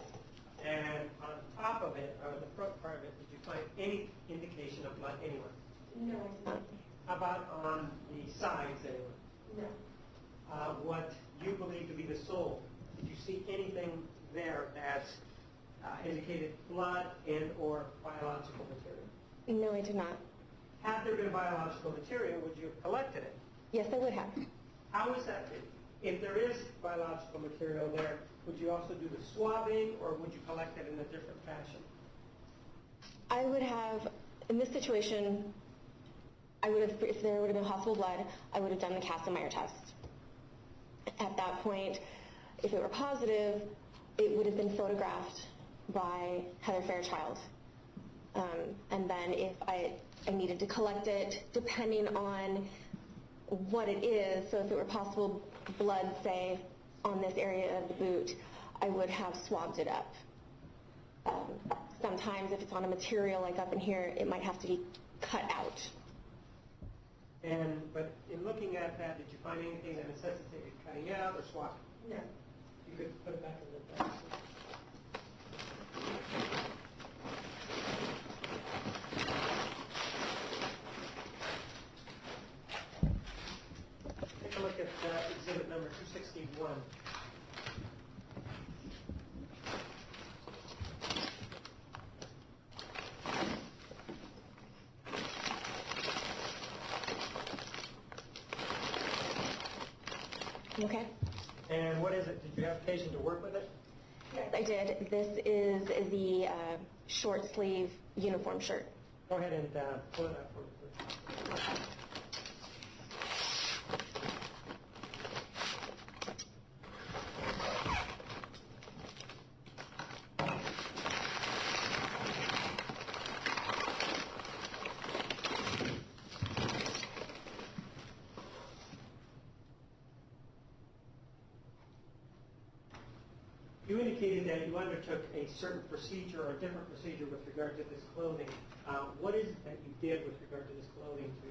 And on top of it, or the front part of it, did you find any indication of blood anywhere? No, I did not. How about on the sides anywhere? No. What you believe to be the sole, did you see anything there that indicated blood and or biological material? No, I did not. Had there been biological material, would you have collected it? Yes, I would have. How is that? If there is biological material there, would you also do the swabbing, or would you collect it in a different fashion? I would have, in this situation, I would have, if there would have been possible blood, I would have done the Kaplan-Meier test. At that point, if it were positive, it would have been photographed by Heather Fairchild. And then if I needed to collect it, depending on what it is, so if it were possible blood, say, on this area of the boot, I would have swabbed it up. Sometimes if it's on a material like up in here, it might have to be cut out. But in looking at that, did you find anything that necessitated cutting it out or swapping? No. You could put it back in the box. Take a look at exhibit number 261. Okay. And what is it? Did you have occasion to work with it? Yes, I did. This is the short sleeve uniform shirt. Go ahead and pull it up for me, please. You indicated that you undertook a certain procedure or a different procedure with regard to this clothing. What is it that you did with regard to this clothing to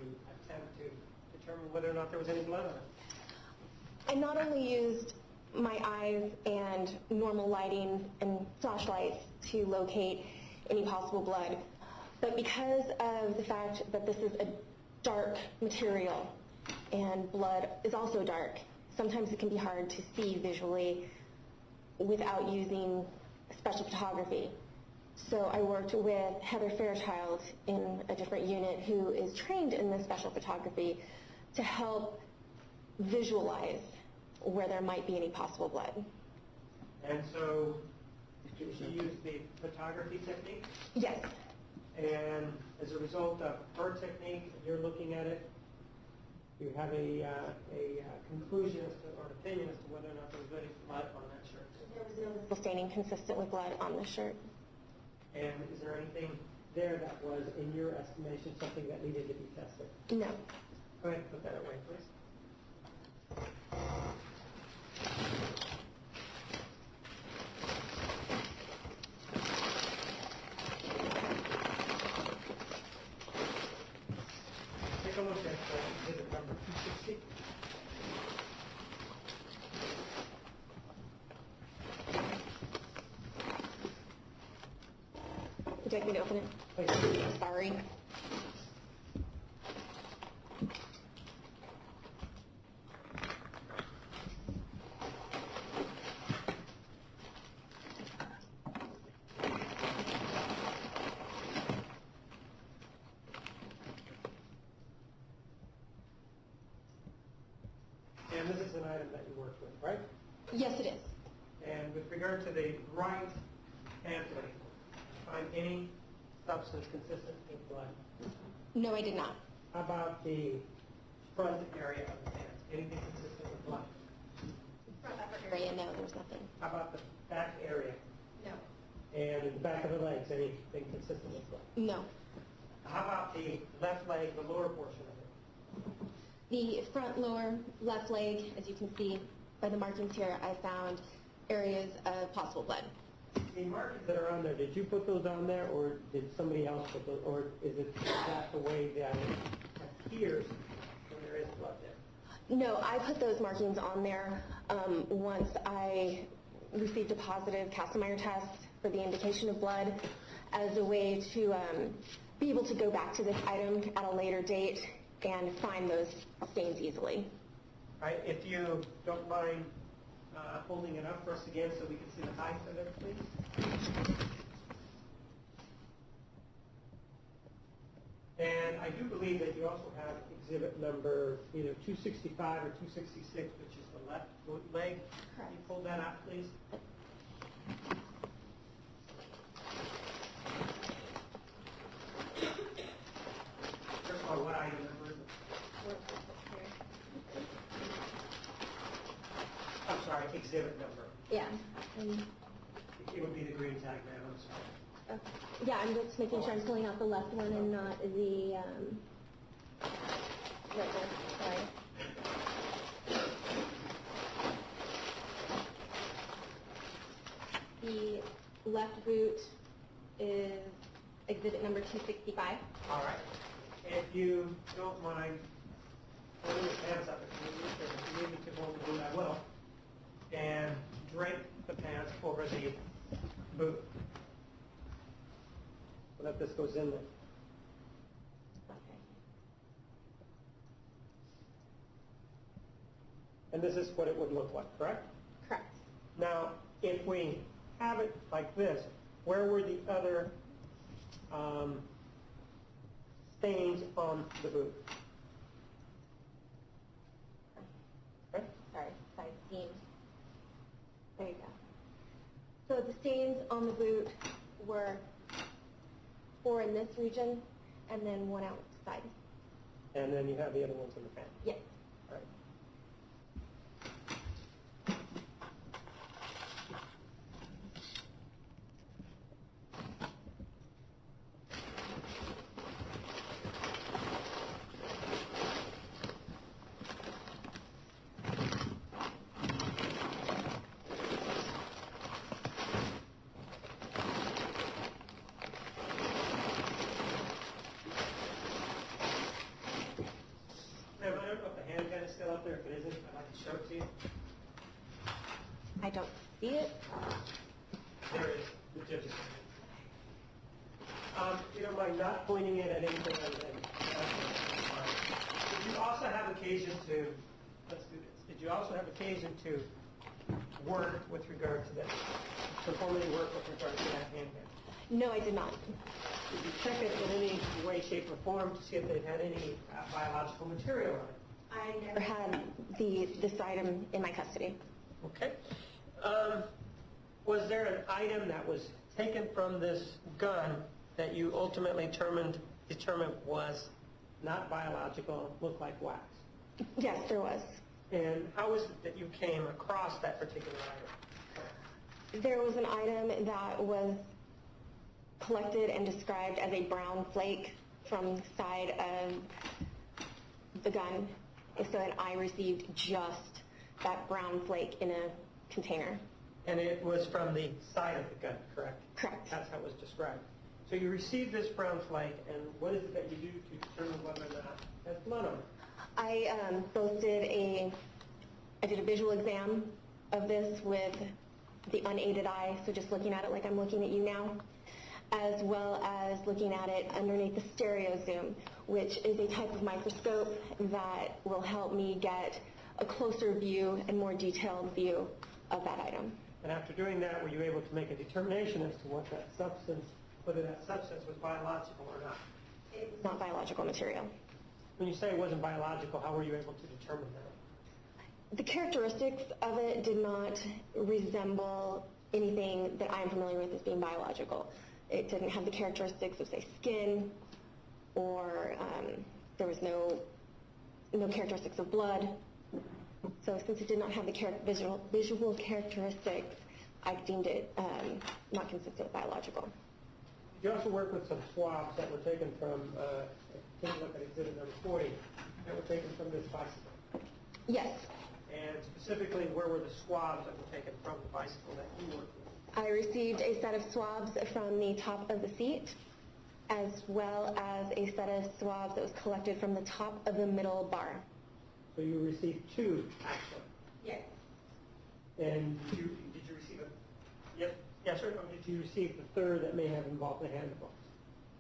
attempt to determine whether or not there was any blood on it? I not only used my eyes and normal lighting and flashlights to locate any possible blood, but because of the fact that this is a dark material and blood is also dark, sometimes it can be hard to see visually without using special photography. So I worked with Heather Fairchild in a different unit who is trained in this special photography to help visualize where there might be any possible blood. And so she used the photography technique? Yes. And as a result of her technique, you're looking at it, you have a conclusion as to, or an opinion as to whether or not there was any blood on that shirt. There was no visible staining consistent with blood on the shirt. And is there anything there that was, in your estimation, something that needed to be tested? No. Go ahead and put that away, please. Take a look at exhibit number 260. Would you like me to open it? Please. Sorry. And this is an item that you worked with, right? Yes, it is. And with regard to the right pant leg, find any substance consistent with blood? No, I did not. How about the front area of the pants? Anything consistent with blood? Front upper area, no, there's nothing. How about the back area? No. And in the back of the legs, anything consistent with blood? No. How about the left leg, the lower portion of it? The front lower left leg, as you can see by the markings here, I found areas of possible blood. The markings that are on there, did you put those on there, or did somebody else put those, or is it that the way that it appears when there is blood there? No, I put those markings on there once I received a positive Kassemeyer test for the indication of blood as a way to be able to go back to this item at a later date and find those stains easily. Right, if you don't mind holding it up for us again so we can see the height of it, please. And I do believe that you also have exhibit number either 265 or 266, which is the left foot leg. Can you pull that out, please? First of all, what item number is it? I'm sorry, exhibit number. Yeah. It would be the green tag there, I'm sorry. Yeah, I'm just making sure I'm pulling out the left one and not the right one. Sorry. that boot is exhibit number 265. All right. If you don't mind holding your pants up, if you need me to hold the boot, I will. And drape the pants over the boot so that this goes in there. Okay. And this is what it would look like, correct? Correct. Now, if we have it like this, where were the other stains on the boot? Okay. Sorry, side seam. There you go. So the stains on the boot were 4 in this region and then 1 outside. And then you have the other ones in the pants. Yes. All right. Ma'am, I don't know if the handgun is still up there. If it isn't, I'd like to show it to you. I don't see it. There it is. The judge is you don't mind not pointing it at anything other than Did you also have occasion to, let's do this, did you also have occasion to work with regard to that, perform any work with regard to that handgun? No, I did not. Did you check it in any way, shape, or form to see if it had any biological material on it? I never had this item in my custody. Okay. Was there an item that was taken from this gun that you ultimately determined was not biological, looked like wax? Yes, there was. And how is it that you came across that particular item? There was an item that was collected and described as a brown flake from the side of the gun. And so then I received just that brown flake in a container. And it was from the side of the gun, correct? Correct. That's how it was described. So you received this brown flake, and what is it that you do to determine whether or not it has blood on it? I did a visual exam of this with the unaided eye, so just looking at it like I'm looking at you now, as well as looking at it underneath the stereo zoom, which is a type of microscope that will help me get a closer view and more detailed view of that item. And after doing that, were you able to make a determination as to what that substance, whether that substance was biological or not? It's not biological material. When you say it wasn't biological, how were you able to determine that? The characteristics of it did not resemble anything that I'm familiar with as being biological. It didn't have the characteristics of, say, skin, or there was no characteristics of blood. So since it did not have the visual characteristics, I deemed it not consistent with biological. Did you also work with some swabs that were taken from, take a look at exhibit number 40, that were taken from this bicycle? Yes. And specifically, where were the swabs that were taken from the bicycle that you worked with? I received a set of swabs from the top of the seat, as well as a set of swabs that was collected from the top of the middle bar. So you received 2, actually. Yes. And did you receive yes or no? Did you receive the third that may have involved the handbooks?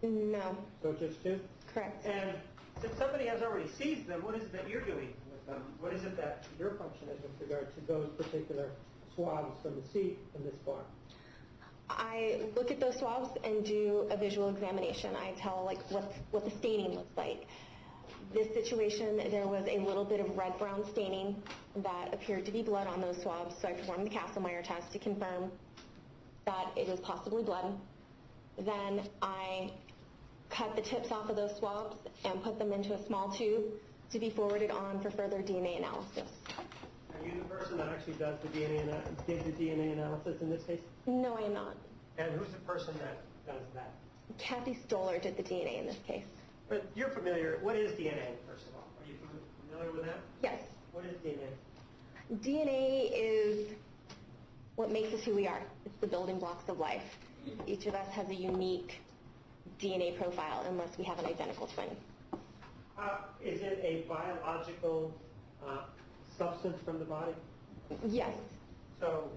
No. So just 2? Correct. And since somebody has already seized them, what is it that you're doing with them? What is it that your function is with regard to those particular swabs from the seat and this bar? I look at those swabs and do a visual examination. I tell what the staining looks like. This situation, there was a little bit of red-brown staining that appeared to be blood on those swabs, so I performed the Castlemeyer test to confirm that it was possibly blood. Then I cut the tips off of those swabs and put them into a small tube to be forwarded on for further DNA analysis. Are you the person that actually did the DNA analysis in this case? No, I am not. And who's the person that does that? Kathy Stoller did the DNA in this case. But you're familiar, what is DNA, first of all? Are you familiar with that? Yes. What is DNA? DNA is what makes us who we are. It's the building blocks of life. Each of us has a unique DNA profile unless we have an identical twin. Is it a biological substance from the body? Yes. So,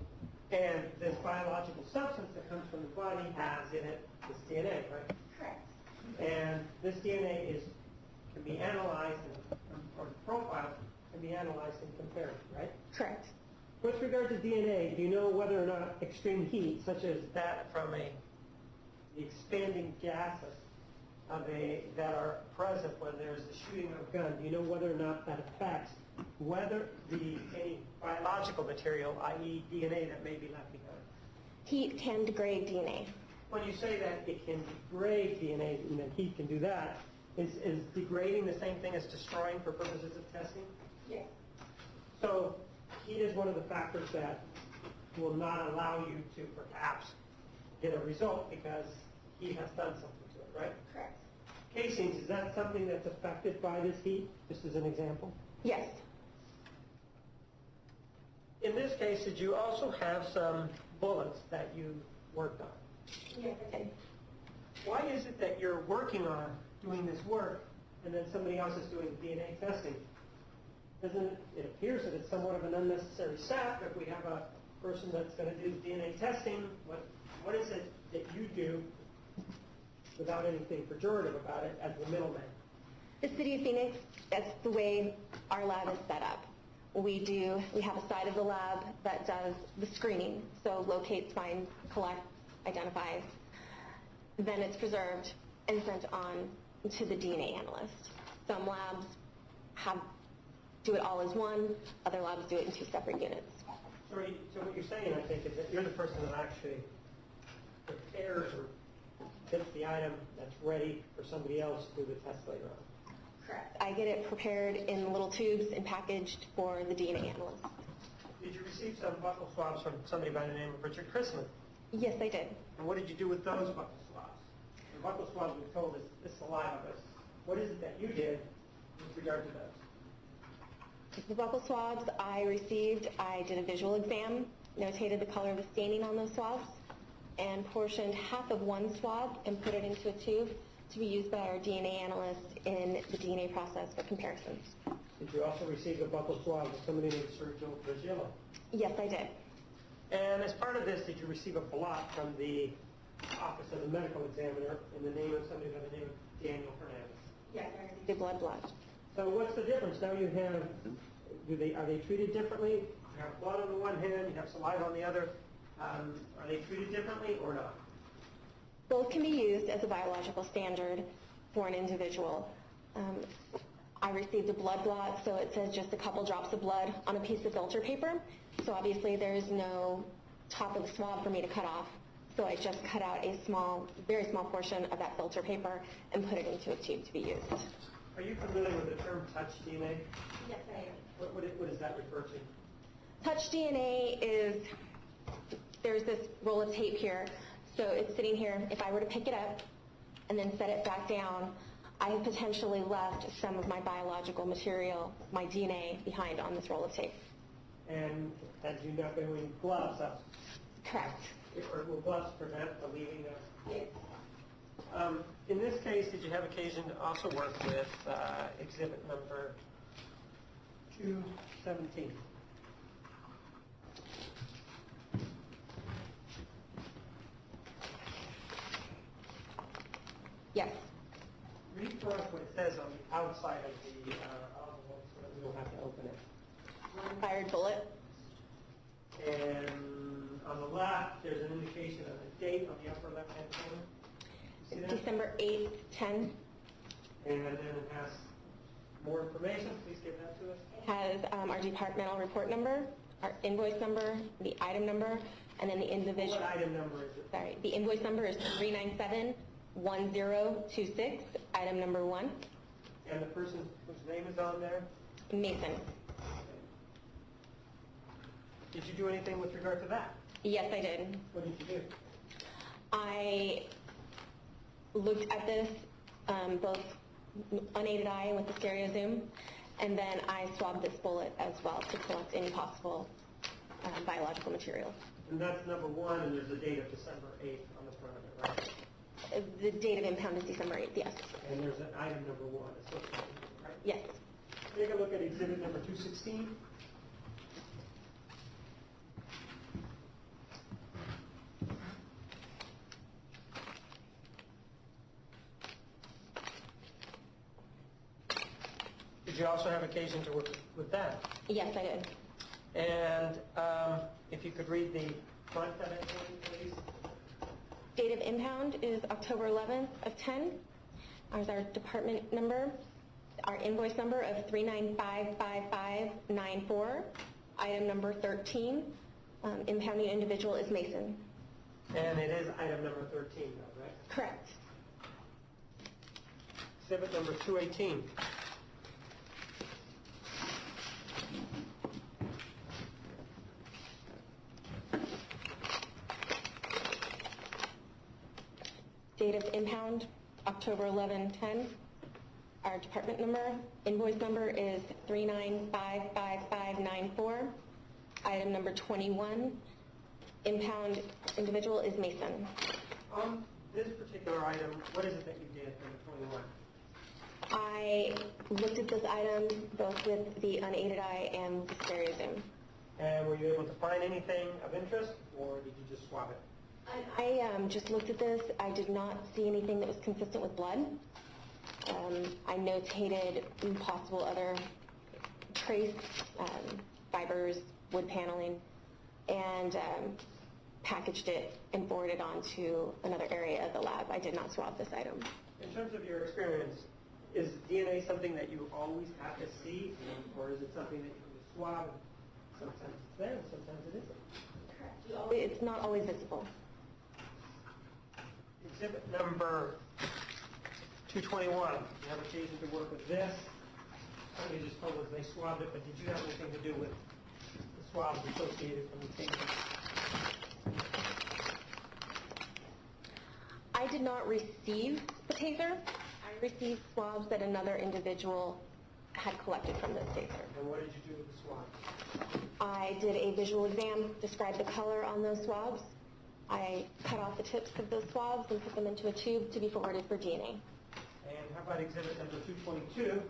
and this biological substance that comes from the body has in it this DNA, right? Correct. And this DNA can be analyzed, or the profile can be analyzed and compared, right? Correct. With regard to DNA, do you know whether or not extreme heat, such as that from the expanding gases that are present when there's the shooting of a gun, do you know whether or not that affects whether any biological material, i.e. DNA, that may be left behind? Heat can degrade DNA. When you say that it can degrade DNA and that heat can do that, is degrading the same thing as destroying for purposes of testing? Yes. So heat is one of the factors that will not allow you to perhaps get a result because heat has done something to it, right? Correct. Casings, is that something that's affected by this heat, just as an example? Yes. In this case, did you also have some bullets that you worked on? Yes, I did. Why is it that you're working on doing this work and then somebody else is doing DNA testing? It appears that it's somewhat of an unnecessary step if we have a person that's going to do DNA testing. What is it that you do without anything pejorative about it as the middleman? The City of Phoenix, that's the way our lab is set up. We have a side of the lab that does the screening, so locates, finds, collects, identifies. Then it's preserved and sent on to the DNA analyst. Some labs do it all as one, other labs do it in two separate units. So what you're saying, I think, is that you're the person that actually prepares or gets the item that's ready for somebody else to do the test later on. Correct. I get it prepared in little tubes and packaged for the DNA analyst. Did you receive some buccal swabs from somebody by the name of Richard Chrisman? Yes, I did. And what did you do with those buccal swabs? The buccal swabs we're told is saliva, but what is it that you did with regard to those? The buccal swabs I received, I did a visual exam, notated the color of the staining on those swabs, and portioned half of one swab and put it into a tube to be used by our DNA analyst in the DNA process for comparisons. Did you also receive a buccal swab with somebody named Sergio Virgilio? Yes, I did. And as part of this, did you receive a blot from the Office of the Medical Examiner in the name of somebody by the name of Daniel Hernandez? Yes, I received a blood blot. So what's the difference? Now you have, are they treated differently? You have blood on the one hand, you have saliva on the other. Are they treated differently or not? Both can be used as a biological standard for an individual. I received a blood blot, so it says just a couple drops of blood on a piece of filter paper. So obviously there's no top of the swab for me to cut off. So I just cut out a very small portion of that filter paper and put it into a tube to be used. Are you familiar with the term touch DNA? Yes, I am. What does that refer to? Touch DNA is, there's this roll of tape here. So it's sitting here. If I were to pick it up and then set it back down, I have potentially left some of my biological material, my DNA, behind on this roll of tape. And had you not been wearing gloves, Correct. or will gloves prevent the leaving of? Yes. In this case, did you have occasion to also work with exhibit number 217? Yes. Read for us what it says on the outside of the envelope so that we don't have to open it. Fired bullet. And on the left, there's an indication of the date on the upper left-hand corner. You see that? December 8th, 10. And then it has more information. Please give that to us. It has our departmental report number, our invoice number, the item number, and then the individual. What item number is it? Sorry, the invoice number is 397-1026, item number 1. And the person whose name is on there? Mason. Did you do anything with regard to that? Yes, I did. What did you do? I looked at this both unaided eye and with the stereo zoom, and then I swabbed this bullet as well to collect any possible biological materials. And that's number one, and there's a date of December 8th on the front of it, right? The date of impound is December 8th, yes. And there's an item number one associated with it, right? Yes. Take a look at exhibit number 216. Did you also have occasion to work with that? Yes, I did. And if you could read the front of it, please. Date of impound is October 11th of 10. Ours our department number, our invoice number of 3955594. Item number 13. Impounding individual is Mason. And it is item number 13, though, right? Correct. Exhibit number 218. Date of impound, October 11/10. Our department number, invoice number is 3955594. Item number 21. Impound individual is Mason. On this particular item, what is it that you did for the 21? I looked at this item both with the unaided eye and the stereo zoom. And were you able to find anything of interest, or did you just swab it? I just looked at this. I did not see anything that was consistent with blood. I notated possible other trace fibers, wood paneling, and packaged it and forwarded on to another area of the lab. I did not swab this item. In terms of your experience, is DNA something that you always have to see, or is it something that you can swab? Sometimes it's there, sometimes it isn't. Correct. It's not always visible. Exhibit number 221. You have occasion to work with this. You just told us they swabbed it, but did you have anything to do with the swabs associated from the taser? I did not receive the taser. I received swabs that another individual had collected from this taser. And what did you do with the swabs? I did a visual exam, described the color on those swabs. I cut off the tips of those swabs and put them into a tube to be forwarded for DNA. And how about exhibit number 222?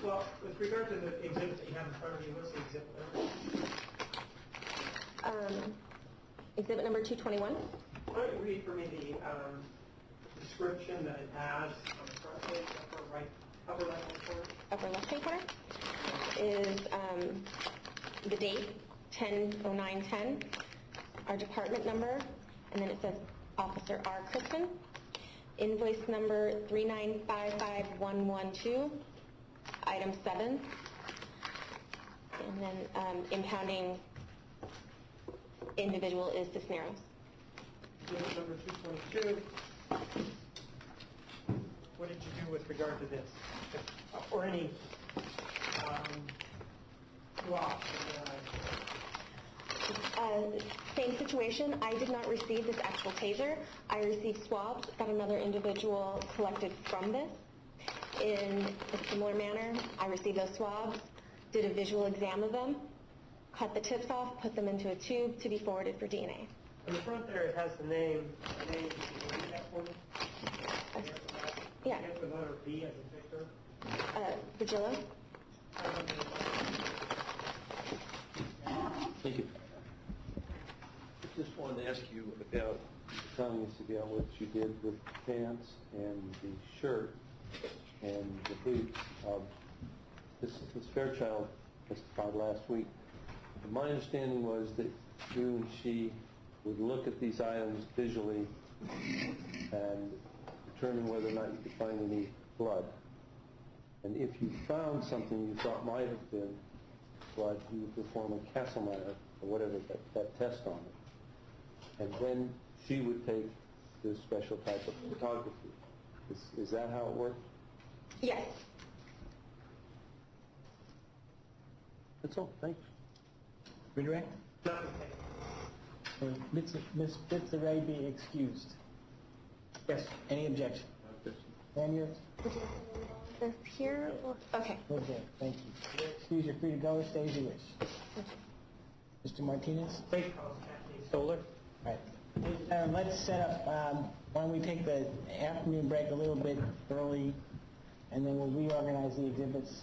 Well, with regard to the exhibit that you have in front of you, what's the exhibit number? Exhibit number 221. Why don't you read for me the description that it has on the front page, upper left-hand corner? Upper left-hand corner is the date, 10/09/10, our department number, and then it says Officer R. Chrisman. Invoice number 3955112, item 7, and then impounding individual is Cisneros. Exhibit number 222. What did you do with regard to this? Or any swabs? Same situation. I did not receive this actual taser. I received swabs that another individual collected from this. In a similar manner, I received those swabs, did a visual exam of them, cut the tips off, put them into a tube to be forwarded for DNA. In the front there, it has the name. The name, can you read that for me? Yeah. Get the letter B as in Victor. Vigilla. Thank you. I just wanted to ask you about telling us about what you did with the pants and the shirt and the boots. This Fairchild testified last week. My understanding was that you and she would look at these items visually and determine whether or not you could find any blood. And if you found something you thought might have been blood, you would perform a Castlemeyer or whatever that test on it. And then she would take this special type of photography. Is that how it worked? Yes. That's all. Thanks. Redirect? Ms. Bitzeray be excused. Yes. Any objection? Daniel? This here? Okay. Okay, thank you. Excuse, you're free to go or stay as you wish. Mr. Martinez? Great calls, Kathleen Stoller. All right. Let's set up, why don't we take the afternoon break a little bit early, and then we'll reorganize the exhibits.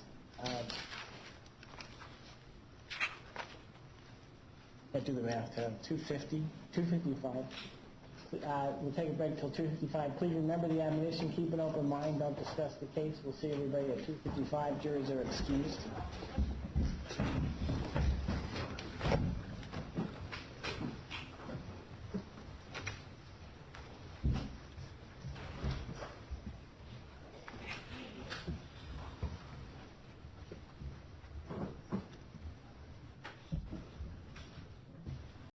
Let's do the math, 250, 255. We'll take a break till 2:55. Please remember the admonition, keep an open mind, don't discuss the case. We'll see everybody at 2:55. Jurors are excused.